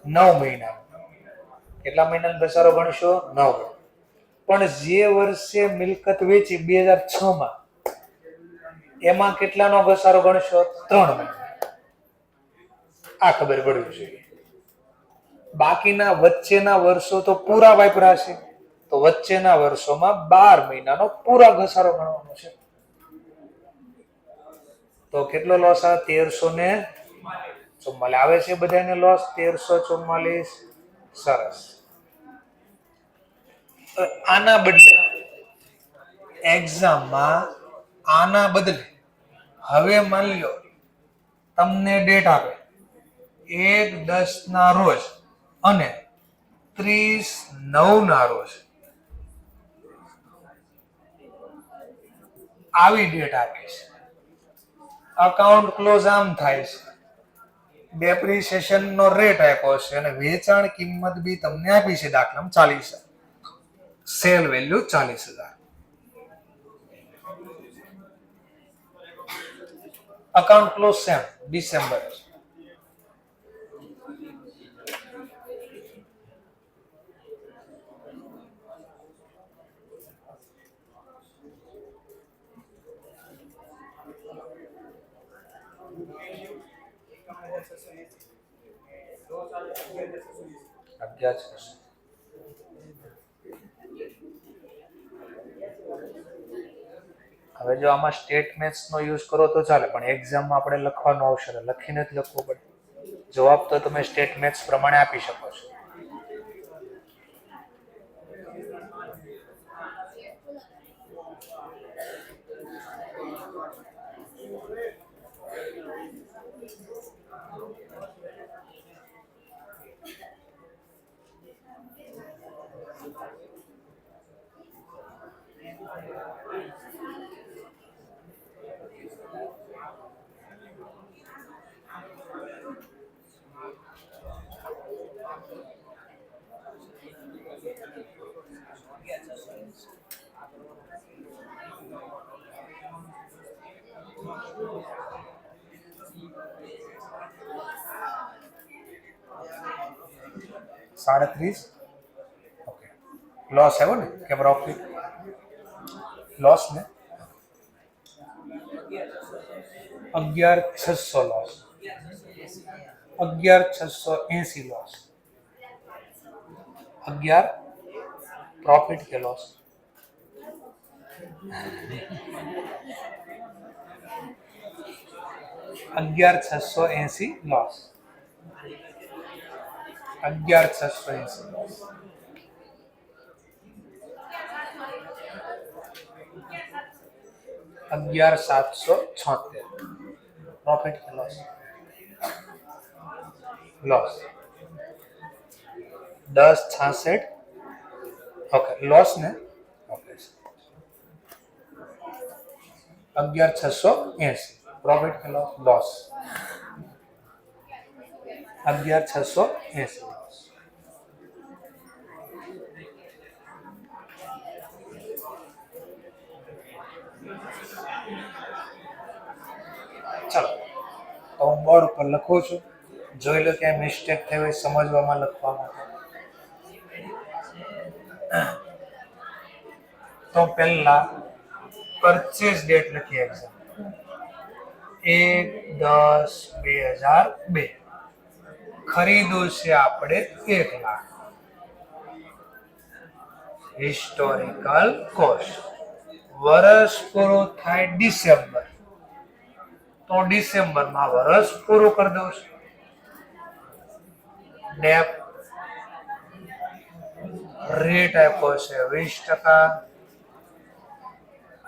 9 મહિના. કેટલા મહિનાનો ઘસારો ગણશો? 9. પણ જે વર્ષે મિલકત વેચી 2006 માં, એમાં કેટલાનો ઘસારો ગણશો? 3 મહિના. આ ખબર પડવી જોઈએ. બાકીના વચ્ચેના વર્ષો તો પૂરા વાપરા છે, તો વચ્ચેના વર્ષોમાં 12 મહિનાનો પૂરા ઘસારો ગણવાનો છે. તો કેટલો લોસ આવે? 1344 આવે છે બધાને લોસ. 1344. સરસ. આના બદલે એક્ઝામમાં આના બદલે હવે માની લો તમને ડેટ આપે 1/10 ના રોજ અને 30/9 ના રોજ, આવી ડેટ આપી છે. અકાઉન્ટ ક્લોઝ આમ થાય છે, ડેપ્રિસિએશન નો રેટ આપ્યો છે અને વેચાણ કિંમત બી તમને આપી છે. દાખલામાં 40,000, sale value 40,000. Account close same December. 11,600. હવે જો આમાં સ્ટેટમેન્ટ્સ નો યુઝ કરો તો ચાલે, પણ એક્ઝામમાં આપણે લખવાનું આવશે, લખીને જ લખવું પડે. જવાબ તો તમે સ્ટેટમેન્ટ્સ પ્રમાણે આપી શકો છો. $37. ઓકે, લોસ આવ્યો ને કે પ્રોફિટ? લોસ ને 11,600 લોસ, 11,680 લોસ. 11 प्रॉफिट के लॉस, 11,680 लॉस, 11,680 लॉस. 11,776 प्रॉफिट के लॉस, लॉस 10,66. ओके, लॉस ने ओके 11,680 प्रॉफिट के लॉस, लॉस 11,680 लॉस. चलो तो હું બોર્ડ ઉપર લખું છું, જોઈ લો ક્યાં મિસ્ટેક થઈ હોય સમજવામાં લખવામાં. તો પહેલા પરચેસ ડેટ લખી એક્ઝામ 1/10/2002. ખરીદું છે આપણે 1 લાખ. હિસ્ટોરિકલ કોસ્ટ વર્ષ પૂરું થાય ડિસેમ્બર, તો ડિસેમ્બરમાં વર્ષ પૂરું કરી દઉં છું. ડેપ રેટ આપ્યો છે 20%.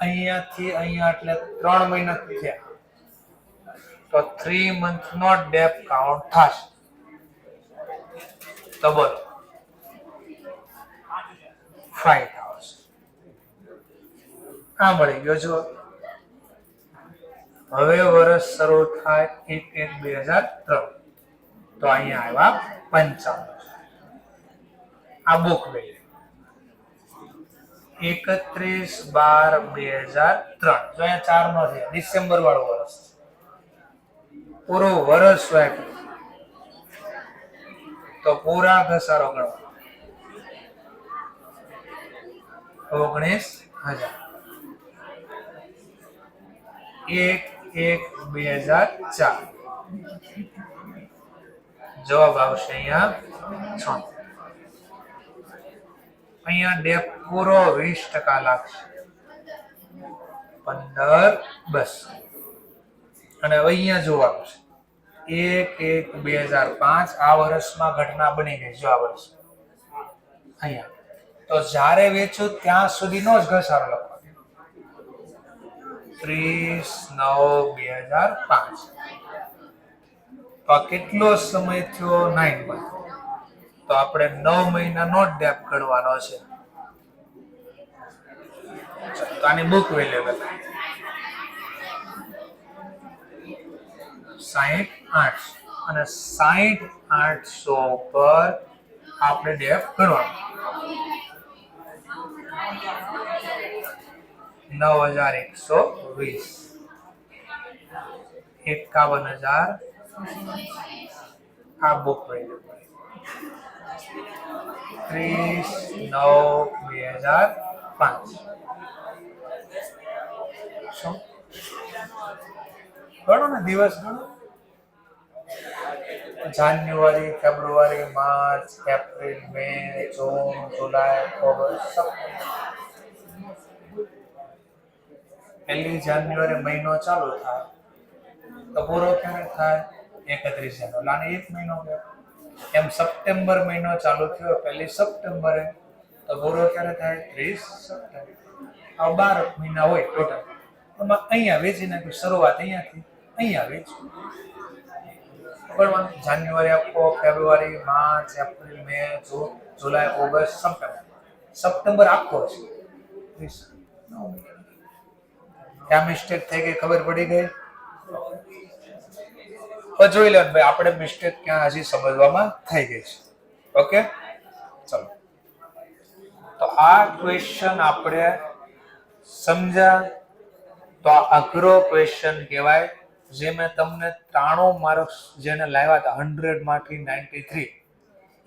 અહીંયાથી અહીંયા એટલે 3 મહિના થયા, તો 3 month નો ડેપ કાઉન્ટ થશે. તો બોલો 5,000. આ મળી ગયો. જો હવે વર્ષ શરૂ થાય 1/1/2003, તો અહીંયા આવ્યા 55. આ બુક વેલ્યુ 31/12/2003. જો અહીંયા 4 નો છે, ડિસેમ્બર વાળું વર્ષ, પૂરું વર્ષ વાપર્યું તો પૂરા ઘસારો ગણો 19,000. 1/1/2004 જવાબ આવશે અહીંયા 76. અહીંયા ડેપ પૂરો 20% લાગશે 15,200. અને હવે અહીંયા જોવાનું છે 1/1/2005. આ વર્ષમાં ઘટના બની ગઈ. જો આ વર્ષ અહીંયા, તો જ્યારે વેચું ત્યાં સુધીનો જ ઘસારો લખવાનો 30/9/2005. તો આ કેટલો સમય થયો? 9 month. તો આપણે 9 મહિનાનો ડેપ ગણવાનો છે. તો આની બુક વેલ્યુ 60,800, અને 60,800 પર આપણે ડેપ ગણવાનું 9,120, 51,000. આ બુક વેલ્યુ 30/9/2005. શું ગણો ને, દિવસ ગણો. જાન્યુઆરી, ફેબ્રુઆરી, માર્ચ, એપ્રિલ, મે, જૂન, જુલાઈ, ઓગસ્ટ, સપ્ટેમ્બર. 1 જાન્યુઆરી મહિનો ચાલુ થાય તો પૂરો ક્યારે થાય? 31 જાન્યુઆરી. આને 1 મહિનો કહેવાય. એમ સપ્ટેમ્બર મહિનો ચાલુ થયો 1 સપ્ટેમ્બરે તો પૂરો ક્યારે થાય? 30 સપ્ટેમ્બર. આ 12 મહિના હોય ટોટલ. એમાં અહીંયા વેચી નાખ્યું, શરૂઆત અહીંયાથી અહીંયા વેચ્યું. બરાબર. જાન્યુઆરી આખો, ફેબ્રુઆરી, માર્ચ, એપ્રિલ, મે, જૂન, જુલાઈ, ઓગસ્ટ, સપ્ટેમ્બર. સપ્ટેમ્બર આખો છે 30. ક્યાં મિસ્ટેક થઈ ગઈ ખબર પડી ગઈ? જોઈ લો ભાઈ, આપણે મિસ્ટેક ક્યાં હજી સમજવામાં થઈ ગઈ છે. ઓકે, ચલો. તો આ ક્વેશ્ચન આપણે સમજ્યા. તો આ અઘરો ક્વેશ્ચન કહેવાય, જે મેં તમને 93 માર્ક્સ જેને લાવ્યા હતા 100 માંથી 93,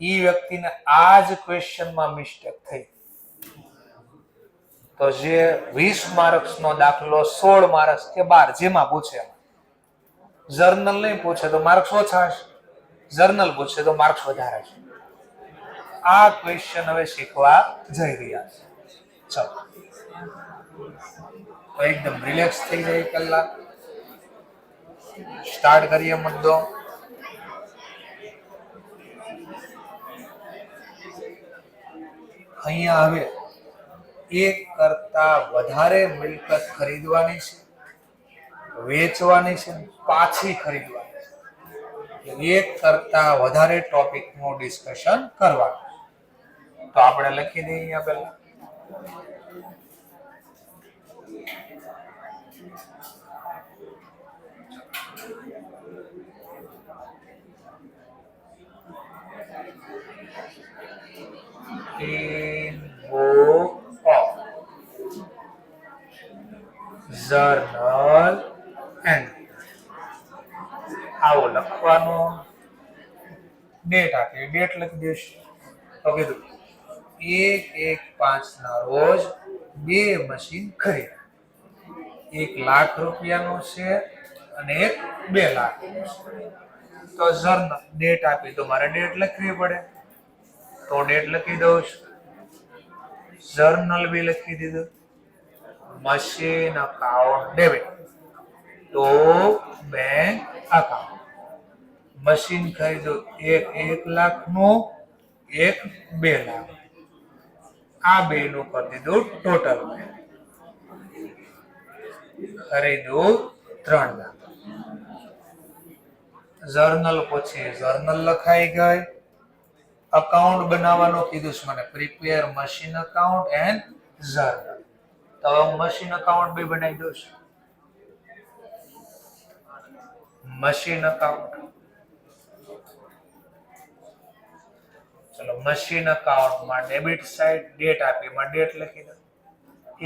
એ વ્યક્તિને આ જ ક્વેશ્ચનમાં મિસ્ટેક થઈ. તો જે 20 માર્ક્સનો દાખલો 16 માર્ક્સ કે 12 જેમાં પૂછે, જર્નલ નહીં પૂછે તો માર્ક્સ ઓછા હશે, જર્નલ પૂછે તો માર્ક્સ વધારે છે. આ ક્વેશ્ચન હવે શીખવા જઈ રહ્યા છે. ચલો, તો એકદમ રિલેક્સ થઈ જાય. કલાક સ્ટાર્ટ કરીએ મુદ્દો. અહીંયા હવે એક કરતા વધારે મિલકત ખરીદવાની છે, વેચવાની છે, પાછી ખરીદવાની છે. એક કરતા વધારે ટોપિકનું ડિસ્કશન કરવાનું. તો આપણે લખી દઈએ અહીંયા પહેલા. In book of journal entry. આવો લખવાનો. ડેટ આપી, ડેટ લખી દઈશું. તો કીધું 1/1/5 ના રોજ 2 મશીન ખરીદ્યા. 1 લાખ રૂપિયાનું છે અને એક 2 લાખ. તો જર્નલ ડેટ આપી તો મારે ડેટ લખવી પડે, તો ડેટ લખી દઉં છું. જર્નલ બી લખી દીધું. મશીન અકાઉન્ટ ડેબિટ તો બેંક અકાઉન્ટ. મશીન ખરીદ્યું, એક 1 લાખનું, એક 2 લાખ. આ બે નું કરી દીધું ટોટલ. ખરીદ્યું 3 લાખ. જર્નલ પછી જર્નલ લખાઈ ગઈ. અકાઉન્ટ બનાવવાનું કીધું છે મને, prepare machine account and journal. તો મશીન અકાઉન્ટ બી બનાવી દઉં છું. મશીન અકાઉન્ટ, ચલો મશીન અકાઉન્ટમાં ડેબિટ સાઇડ ડેટ આપી, એમાં ડેટ લખી દો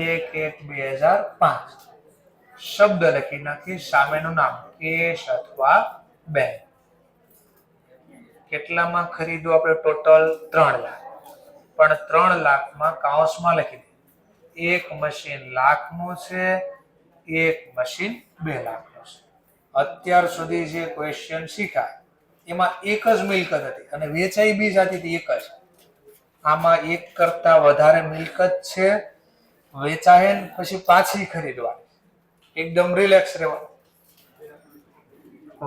1/1/2005. શબ્દ લખી નાખી, સામેનું નામ કેશ અથવા બેંક. કેટલામાં ખરીદવું આપણે? ટોટલ 3 લાખ. પણ 3 લાખમાં કાઉન્સમાં લખી દે, એક મશીન લાખનું છે, એક મશીન 2 લાખનું છે. અત્યાર સુધી જે ક્વેશ્ચન શીખ્યા એમાં એક જ મિલકત હતી અને વેચાઈ બી જતી હતી એક જ. આમાં એક કરતા વધારે મિલકત છે, વેચાય પછી પાછી ખરીદવાની. એકદમ રિલેક્સ રહેવાનું.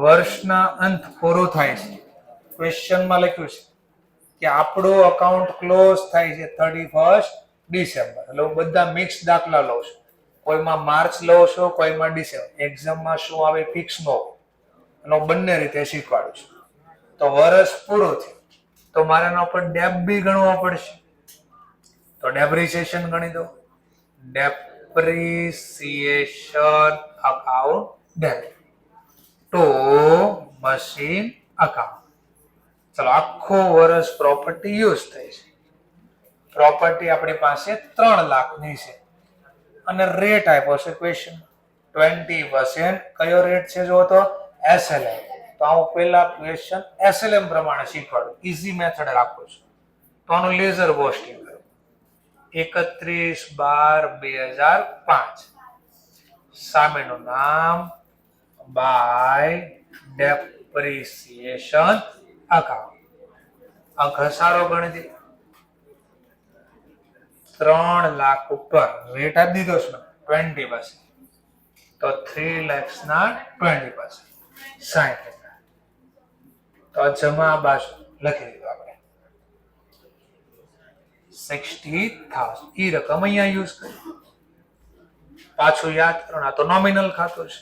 વર્ષના અંત પૂરો થાય છે. ક્વેશ્ચનમાં લખ્યું છે કે આપણું અકાઉન્ટ ક્લોઝ થાય છે 31 ડિસેમ્બર. એટલે હું બધા મિક્સ દાખલા લઉં છું. કોઈમાં માર્ચ લઉં છું, કોઈમાં ડિસેમ્બર. એક્ઝામમાં શું આવે ફિક્સ નો, અને બંને રીતે શીખવાડું છું. તો વર્ષ પૂરું થયું તો મારે એના ઉપર ડેપ બી ગણવો પડશે. તો ડેપ્રિસિએશન ગણી દો. Depreciation account debit to machine account. ચલો, આખો વર્ષ પ્રોપર્ટી યુઝ થઈ છે. પ્રોપર્ટી આપણી પાસે 3 લાખની છે અને રેટ આપ્યો છે ક્વેશ્ચન 20%. કયો રેટ છે જો તો SLM. તો હું પહેલા ક્વેશ્ચન SLM પ્રમાણે શીખવાડું, ઈઝી મેથડ રાખું છું. તો આનું લેઝર પોસ્ટિંગ કરું 31/12/2005. સામેનું નામ બાય ડેપ્રિસિએશન ડેપ્રિસિએશન અકાઉન્ટ. આ ઘસારો ગણતરી 3 લાખ ઉપર રેટ આપી દીધો છે 20%, તો 3 lakhs ના 20%, 60,000. તો જમા બાજુ લખી દીધું આપણે 60,000. ઈ રકમ અહીંયા યુઝ કરી. પાછું યાદ કરો, આ તો નોમિનલ ખાતું છે.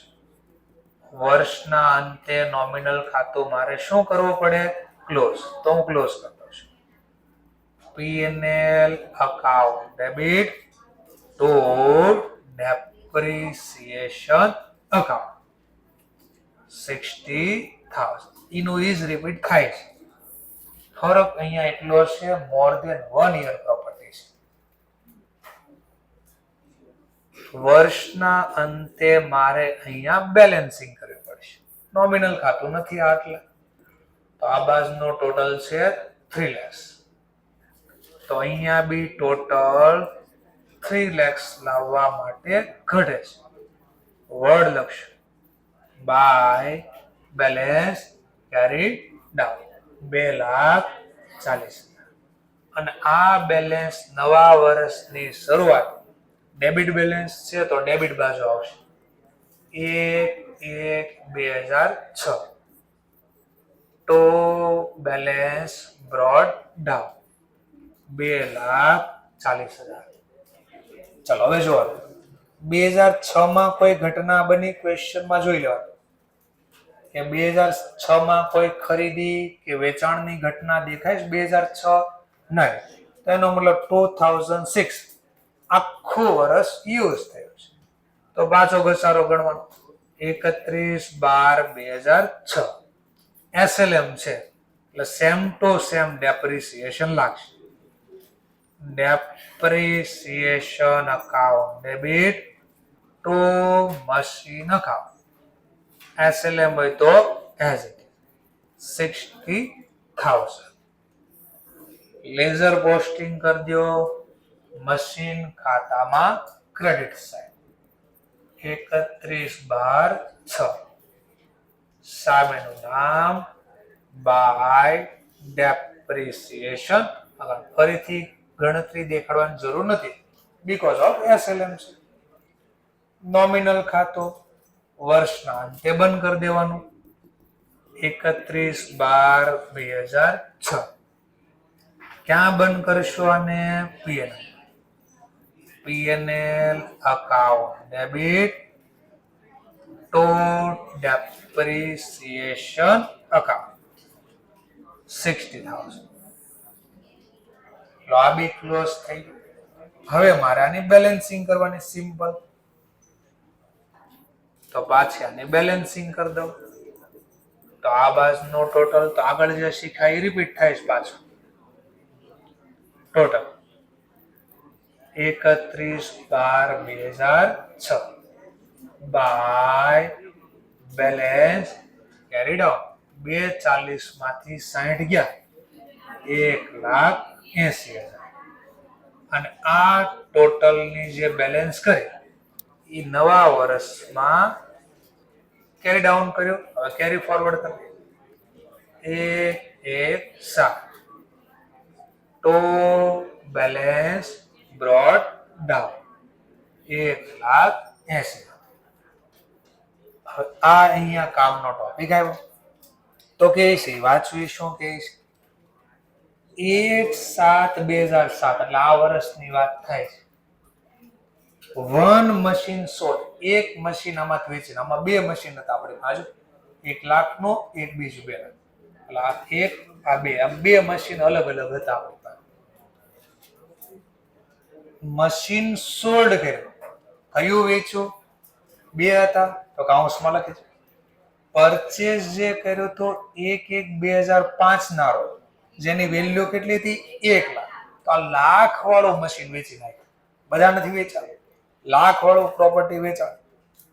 વર્ષના અંતે નોમિનલ ખાતું મારે શું કરવું પડે? ક્લોઝ. તો હું ક્લોઝ કરતો છું. P&L account debit to depreciation account 60,000. એનું ઇઝ રિપીટ થાય છે. ફરક અહીંયા એટલો છે, મોર ધેન 1 year પ્રોપર્ટી છે. વર્ષના અંતે મારે અહીંયા બેલેન્સિંગ કરવી પડશે. નોમિનલ ખાતું નથી આટલા, તો આ બાજુનો ટોટલ છે 3 lakhs. તો અહીંયા બી ટોટલ 3 lakhs લાવવા માટે ઘટે છે. વર્ડ લખશું બાય બેલેન્સ કેરી ડાઉન 2,40,000. અને આ બેલેન્સ નવા વર્ષની શરૂઆત ડેબિટ બેલેન્સ છે, તો ડેબિટ બાજુ આવશે 1/1/2006. તો બેલેન્સ બ્રોડ ડાઉન 2,40,000. ચલો હવે જો 2006 માં કોઈ ઘટના બની, ક્વેશ્ચનમાં જોઈ લેવાનું કે 2006 માં કોઈ ખરીદી કે વેચાણની ઘટના દેખાય છે 2006? નહીં. તો એનો મતલબ 2006 આખું વર્ષ યુઝ થયું છે. તો પાછો ઘસારો ગણવાનો 31/12/2006. SLM છે એટલે સેમ ટુ સેમ ડેપ્રિસિએશન લાગશે. Depreciation account debit to machine account. SLM હોય તો as it is 60,000. Ledger posting કરી દો મશીન ખાતામાં ક્રેડિટ સાઇડ 31/12/6. સામેનું નામ બાય ડેપ્રિસિએશન. ફરીથી ગણતરી દેખાડવાની જરૂર નથી, બીકોઝ ઓફ SLM છે. નોમિનલ ખાતું વર્ષના અંતે બંધ કરી દેવાનું 31/12/2006. ક્યાં બંધ કરશો આને? P&L account debit to depreciation account 60,000. આ બી ક્લોઝ થઈ ગયું. હવે મારે આની બેલેન્સિંગ કરવાની સિમ્પલ. તો પાછી આની બેલેન્સિંગ કરી દઉં. તો આ બાજુનો ટોટલ તો આગળ જે શીખાય એ રિપીટ થાય છે પાછું. Total 31/12/2006 by balance carry down 240 માંથી 60 ગયા 1,80,000. અને આ ટોટલની જે બેલેન્સ કરી એ નવા વર્ષમાં કેરી ડાઉન કર્યું. હવે કેરી ફોરવર્ડ કરી 1,7. તો બેલેન્સ બ્રોડ ડાઉન 1,80,000. આ અહીંયા કામનો ટોપિક આવ્યો. તો કે છે વાંચવી શું કે છે 1/7/2007 એટલે આ વર્ષની વાત થાય છે. 1 મશીન સોલ્ડ. એક મશીન આમાંથી વેચીને, આમાં 2 મશીન હતા આપણી બાજુ, 1 લાખનો, એક બીજું 2 લાખ. એટલે આ એક આ 2, આમ 2 મશીન અલગ અલગ હતા આપણી પાસે. મશીન સોલ્ડ કર્યું. કયું વેચ્યું? 2 હતા તો કાઉન્સમાં લખી છે. પરચેઝ જે કર્યો તો 1/1/2005 ના રોજ, જેની વેલ્યુ કેટલી હતી? 1 લાખ. તો આ લાખ વાળું મશીન વેચી નાખ્યું. બધા નથી વેચાણ, લાખ વાળું પ્રોપર્ટી વેચાણ.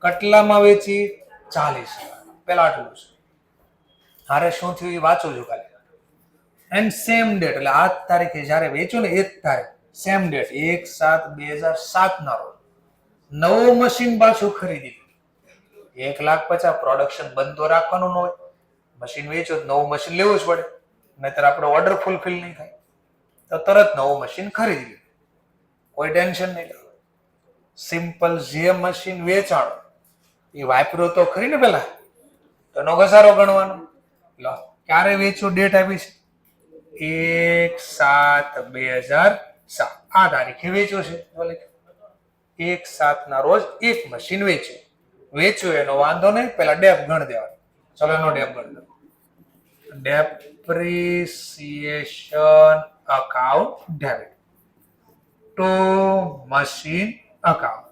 કેટલામાં વેચી? 40,000. પેલા આટલું છે. હારે શું થયું એ વાંચો છો ખાલી. એન્ડ સેમ ડેટ એટલે આ તારીખે જયારે વેચ્યું ને એ જ તારીખ, સેમ ડેટ 1/7/2007 ના રોજ નવું મશીન પાછું ખરીદી 1,50,000. પ્રોડક્શન બંધ તો રાખવાનું ન હોય. મશીન વેચો તો નવું મશીન લેવું જ પડે, નહીતર આપણો ઓર્ડર ફૂલફિલ નહીં થાય. તો તરત નવું મશીન ખરીદી લે, કોઈ ટેન્શન નહીં. સિમ્પલ જે મશીન વેચાણો એ વાપરો તો ખરી ને પેલા, તો એનો ઘસારો ગણવાનો. લો ક્યારે વેચ્યું, ડેટ આપી છે 1/7/2007, આ તારીખે વેચ્યું છે. 1/7 ના રોજ એક મશીન વેચ્યું એનો વાંધો નહીં, પેલા ડેપ ગણ દેવાનો. ચલો એનો ડેપ ગણ દો. Depreciation account debit to machine account.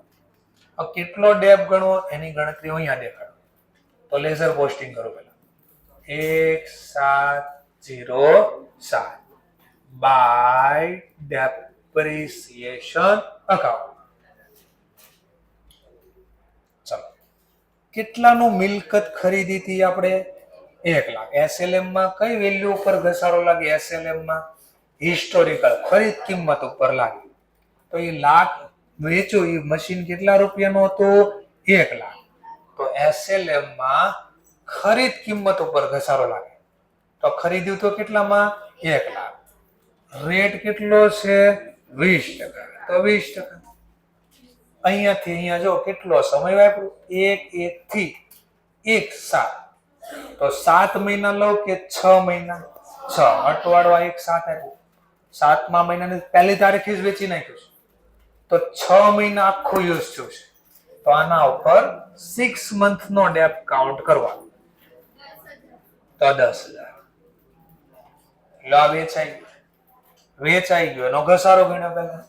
કેટલો ડેપ ગણવો એની ગણતરી અહીંયા દેખાડો. તો લેઝર પોસ્ટિંગ કરો પેલા 1/7/07 બાય ડેપ્રિસિએશન અકાઉન્ટ. ચલો કેટલાનું મિલકત ખરીદી હતી આપણે? 1 લાખ. એસએલએમ માં કઈ વેલ્યુ ઉપર ઘસારો લાગે? એસએલએમ માં હિસ્ટોરિકલ ખરીદ કિંમત ઉપર લાગે. તો એ લાખ વેચ્યું, એ મશીન કેટલા રૂપિયાનું હતું? 1 લાખ. તો એસએલએમ માં ખરીદ કિંમત ઉપર ઘસારો લાગે. તો ખરીદ્યું તો કેટલામાં? 1 લાખ. રેટ કેટલો છે? 20%. તો 20%. અહીંયાથી અહીંયા જો કેટલો સમય વાપર્યો? 1 થી 1/7. તો 7 મહિના લો કે 6 મહિના? 6. અટવાડો 1/7 આપ્યું. 7મા મહિનાની પહેલી તારીખે જ વેચી નાખ્યું છે, તો 6 મહિના આખું યુઝ થયું છે. તો આના ઉપર 6 મંથ નો ડેપ કાઉન્ટ કરવાનો. તો 10,000. લો વેચાઈ ગયો એનો ઘસારો ગણ્યો પેલા.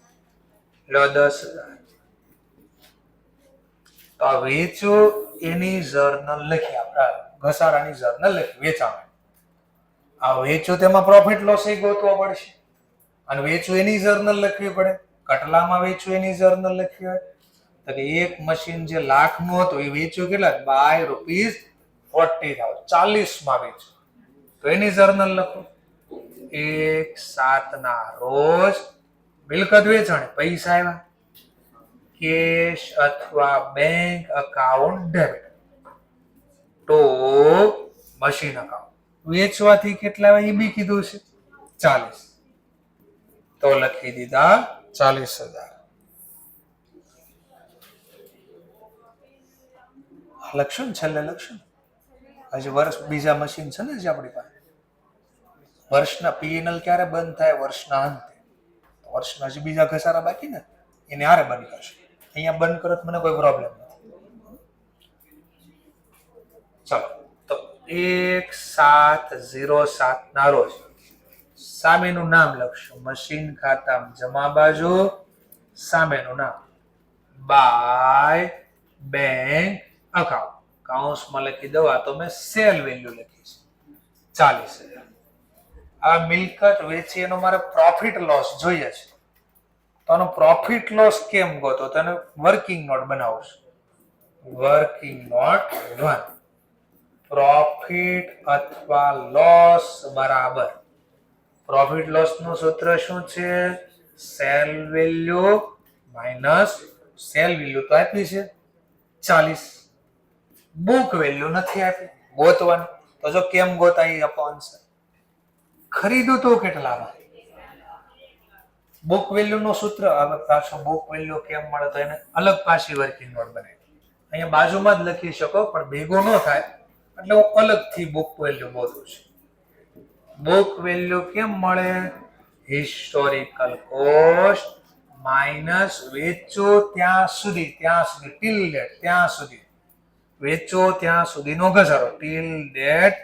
લો 10,000. તો આ વેચ્યું એની જર્નલ લખી, આપણે ઘસારાની જર્નલ લખી વેચાણ. આ વેચ્યું તેમાં પ્રોફિટ લોસ ગોતવો પડશે, અને વેચ્યું એની જર્નલ લખવી પડે. કટલામાં વેચ્યું એની જર્નલ લખવી હોય તો કે એક મશીન જે લાખ નું હતું એ વેચ્યું કેટલા? બાય ₹40,000. 40 માં વેચ્યું, તો એની જર્નલ લખો. 1/7 ના રોજ મિલકત વેચાણી, પૈસા આવ્યા, કેશ અથવા bank account debit to machine account. વેચવાથી કેટલા આવ્યા એ બી કીધું છે 40. તો લખી દીધા 40,000. લખશું ને છેલ્લે લખશું. હજી વર્ષ બીજા મશીન છે ને જે આપણી પાસે. વર્ષના પીએનએલ ક્યારે બંધ થાય? વર્ષના અંતે. વર્ષના હજી બીજા ઘસારા બાકી ને, એને હારે બંધ કરશે. અહીંયા બંધ કરો તો મને કોઈ પ્રોબ્લેમ નથી. ચલો તો 1/7/07 ના રોજ સામેનું નામ લખશું. મશીન ખાતામાં જમા બાજુ સામેનું નામ બાય બેંક અકાઉન્ટ. કાઉન્સમાં લખી દઉં, આ તો મેં સેલ વેલ્યુ લખી છે 40,000. આ મિલકત વેચી એનો મારે પ્રોફિટ લોસ જોઈએ છે. તો આનો પ્રોફિટ લોસ કેમ ગોતો? તો એને વર્કિંગ નોટ બનાવું છું. Working note 1. પ્રોફિટ અથવા લોસ બરાબર પ્રોફિટ લોસ નું સૂત્ર શું છે? Cell value minus cell value તો આપી છે 40, બુક વેલ્યુ નથી આપી, ગોતવાનું. તો જો કેમ ગોતાય આપો આન્સર. ખરીદું તો કેટલામાં? બુક વેલ્યુ નું સૂત્ર. હવે પાછો બુક વેલ્યુ કેમ મળે તો એને અલગ પાછી વર્કિંગ નોટ બનાવી. અહીંયા બાજુમાં જ લખી શકો પણ ભેગો ન થાય એટલે હું અલગથી બુક વેલ્યુ ગોતું છું. બુક વેલ્યુ કેમ મળે? હિસ્ટોરિકલ કોસ્ટ માઇનસ વેચો ત્યાં સુધી ટીલ ડેટ, ત્યાં સુધી વેચો ત્યાં સુધીનો ઘસારો, ટીલ ડેટ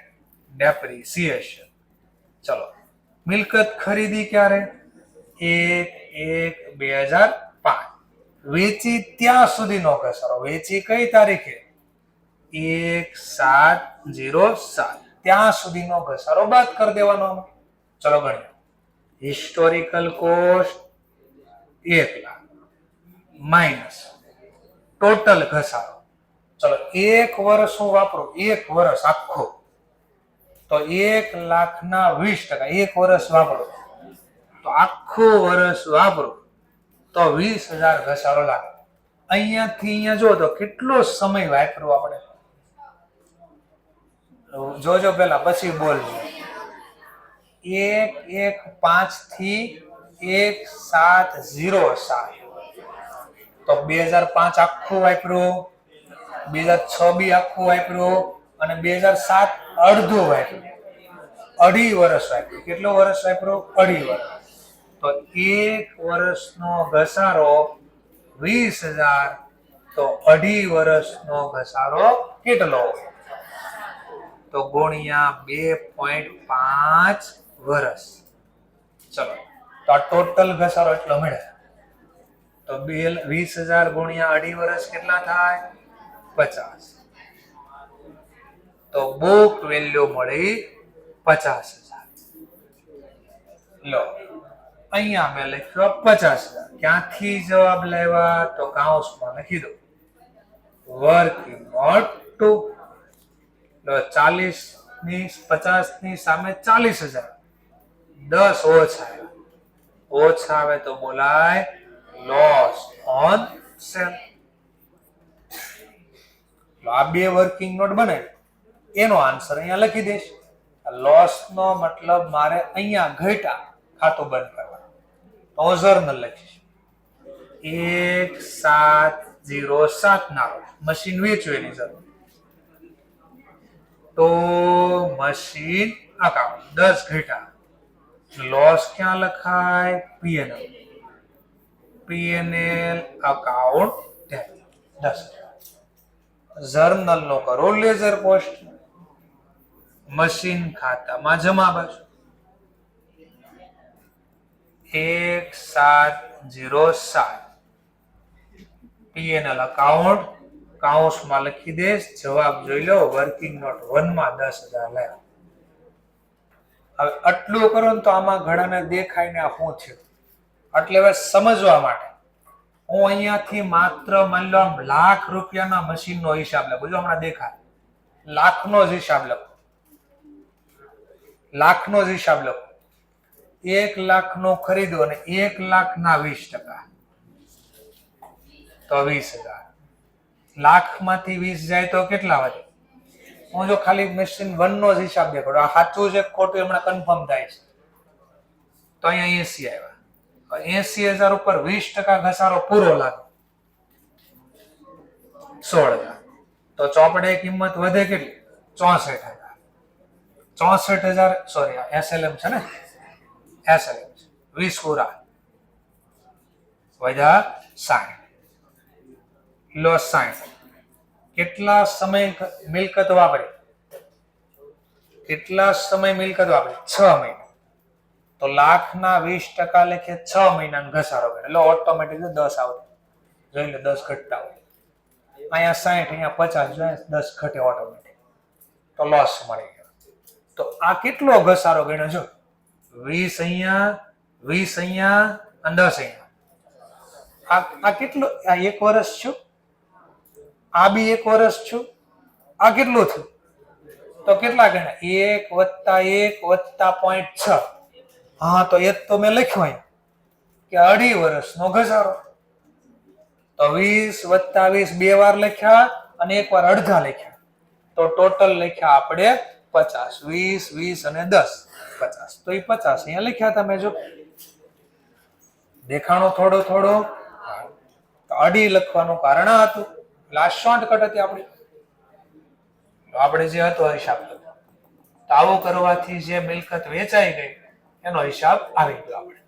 ડેપ્રિસિએશન. ચલો મિલકત ખરીદી ક્યારે? 1/1/2005. વેચી ત્યાં સુધીનો ઘસારો, વેચી કઈ તારીખે? 1/7/07. ત્યાં સુધીનો ઘસારો બાદ કરી દેવાનો. ચલો ગણીએ. Historical cost 1 lakh minus total ઘસારો. ચલો 1 વર્ષ હું વાપરું, 1 વર્ષ આખો, તો 1 લાખના 20%. 1 વર્ષ વાપરો તો આખું વર્ષ વાપરો તો 20,000 ઘસારો લાગે. અહીંયાથી અહીંયા જો તો કેટલો સમય વાપરવો આપણે? જોજો પેલા પછી બોલજો. 115 થી 1707 તો 2005 આખું વાપર્યું, 2006 બી આખું વાપર્યું અને 2007 અડધું વાપર્યું. 2.5 વર્ષ વાપર્યું. કેટલું વર્ષ વાપર્યું? 2.5 વર્ષ. તો 1 વર્ષનો ઘસારો 20,000 તો 2.5 વર્ષનો ઘસારો કેટલો? તો ગુણ્યા 2.5 વર્ષ. ચલો તો આ ટોટલ ઘસારો એટલો મળે. તો 20,000 ગુણ્યા 2.5 વર્ષ કેટલા થાય? 50. તો બુક વેલ્યુ મળી 50,000. લો અહીંયા મેં લખ્યો 50,000. ક્યાંથી જવાબ લાવ્યા? તો કૌંસમાં લખી દો વર્કિંગ નોટ 2. 40 ની 50 ની સામે 40,000. 10 ઓછા આવે તો બોલાય લોસ ઓન સેલ. આ બે વર્કિંગ નોટ બને એનો આન્સર અહીંયા લખી દઈશ. લોસ નો મતલબ મારે અહીંયા ઘટા ખાતું બંધ કરવા તો જર્નલ લખીશ 1707 ના મશીન વેચ્યું એની જરૂર તો મશીન અકાઉન્ટ 10 ઘટા. લોસ ક્યાં લખાય? P&L account 10. જર્નલ નો કરો લેઝર પોસ્ટ. મશીન ખાતામાં જમા બાજુ 1707 પીએનએલ અકાઉન્ટ કૌંસમાં લખી દેશ. જવાબ જોઈ લો. વર્કિંગ નોટ 1 માં 10,000 લાવ્યા. હવે આટલું કરો ને તો આમાં ઘણાને દેખાય ને આ શું છે એટલે હવે સમજવા માટે હું અહીંયાથી માત્ર માની લો લાખ રૂપિયાના મશીનનો હિસાબ લખું. જો હમણાં દેખાય લાખનો જ હિસાબ લખો. 1 લાખનો ખરીદો અને 1 લાખના 20% તો 20,000. લાખમાંથી 20 જાય તો કેટલા વધે? હું જો ખાલી મશીન 1 નો જ હિસાબ દેખાડો. આ સાચું છે ખોટું હમણાં કન્ફર્મ થાય છે. તો અહીંયા 80 આવ્યા. 80,000 ઉપર 20% ઘસારો પૂરો લાગે 16,000. તો ચોપડે કિંમત વધે કેટલી? 64,000. 64,000 સોરી એસએલએમ છે ને, એસએલએમ 20 પૂરા વધ્યા 60. લો 60. કેટલા સમય મિલકત વાપરી? 6 મહિના. તો લાખના 20% લેખે 6 મહિનાનો ઘસારો કરે એટલે ઓટોમેટિક 10 આવશે. જોઈ લો 10 ઘટતા હોય. અહીંયા 60 અહીંયા 50 જોઈએ 10 ઘટે ઓટોમેટિક તો લોસ મળી ગયો. તો આ કેટલો ઘસારો ગણ્યો? જો 20 અહીંયા અને 10 અહીંયા. આ કેટલો? આ 1 વર્ષ છું, આ બી 1 વર્ષ છું. આ કેટલું થયું? તો કેટલા ગણ્યા? 1 + 1 + 0.6. હા તો એ તો મેં લખ્યું કે 2.5 વર્ષનો ઘસારો. તો 20 + 20 બે વાર લખ્યા અને એક વાર અડધા લખ્યા તો ટોટલ લખ્યા આપણે 50. 20 અને 10 50. તો એ 50 અહીંયા લખ્યા તમે જો દેખાણો થોડો તો 2.5 લખવાનું કારણ આ હતું. લાસ્ટ શોર્ટકટ હતી આપણે જે હતો હિસાબ તો આવું કરવાથી જે મિલકત વેચાઈ ગઈ એનો હિસાબ આવી ગયો આપણે.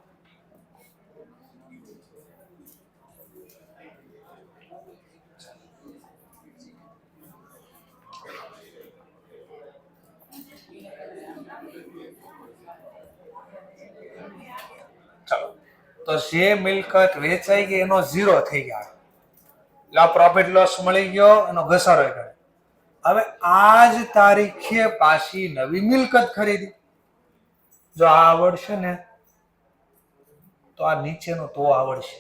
ચલો તો જે મિલકત વેચાઈ ગઈ એનો 0 થઈ ગયા એટલે આ પ્રોફિટ લોસ મળી ગયો એનો ઘસારો ગયો. હવે આ જ તારીખે પાછી નવી મિલકત ખરીદી. જો આ આવડશે ને તો આ નીચેનું તો આવડશે.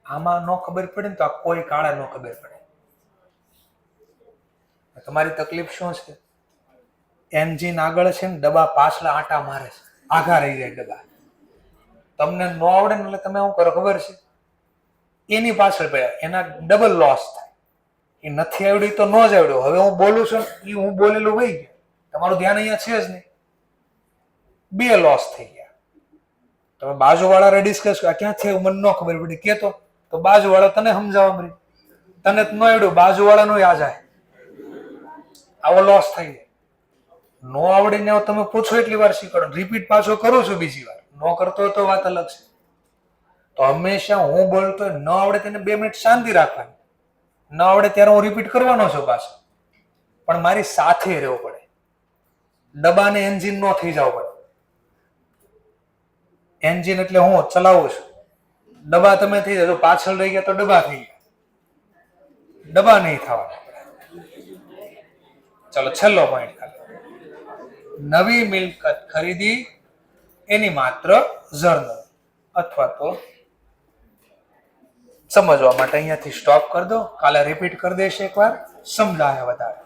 આમાં ન ખબર પડે ને તો આ કોઈ કાળે ન ખબર પડે. તમારી તકલીફ શું છે? એન્જિન આગળ છે ને ડબ્બા પાછલા આંટા મારે છે, આઘા રહી જાય ડબ્બા. તમને ન આવડે ને એટલે તમે શું કરો ખબર છે? એની પાછળ પડ્યા એના ડબલ લોસ થાય. એ નથી આવડ્યું તો ન જ આવડ્યું. હવે હું બોલું છું એ હું બોલેલું વહી ગયું, તમારું ધ્યાન અહીંયા છે જ નહીં. 2 લોસ થઈ ગયા. તમે બાજુવાળાને ડિસ્કસ આ ક્યાં છે મને ન ખબર પડી કેતો તો બાજુવાળા તને સમજાવવા મળી, તને જ ન આવડ્યું બાજુવાળાનું યાદ જાય, આવો લોસ થઈ જાય. નો આવડીને તમે પૂછો એટલી વાર શીખવાડો, રિપીટ પાછો કરું છું બીજી વાર, ન કરતો હોય તો વાત અલગ છે. તો હંમેશા હું બોલતો ન આવડે તેને 2 મિનિટ શાંતિ રાખવાની, ન આવડે ત્યારે હું રિપીટ કરવાનો છું પાછો, પણ મારી સાથે રહેવું પડે. ડબ્બાને એન્જિન ન થઈ જવું પડે. એન્જિન એટલે હું ચલાવું છું, ડબ્બા તમે થઈ જાય, પાછળ રહી ગયા તો ડબ્બા થઈ ગયા, ડબ્બા નહીં થવાના. ચલો છેલ્લો પોઈન્ટ, નવી મિલકત ખરીદી એની માત્ર જર્નલ અથવા તો સમજવા માટે અહીંયાથી સ્ટોપ કરી દો. કાલે રિપીટ કરી દેશે એકવાર, સમજાય વધારે.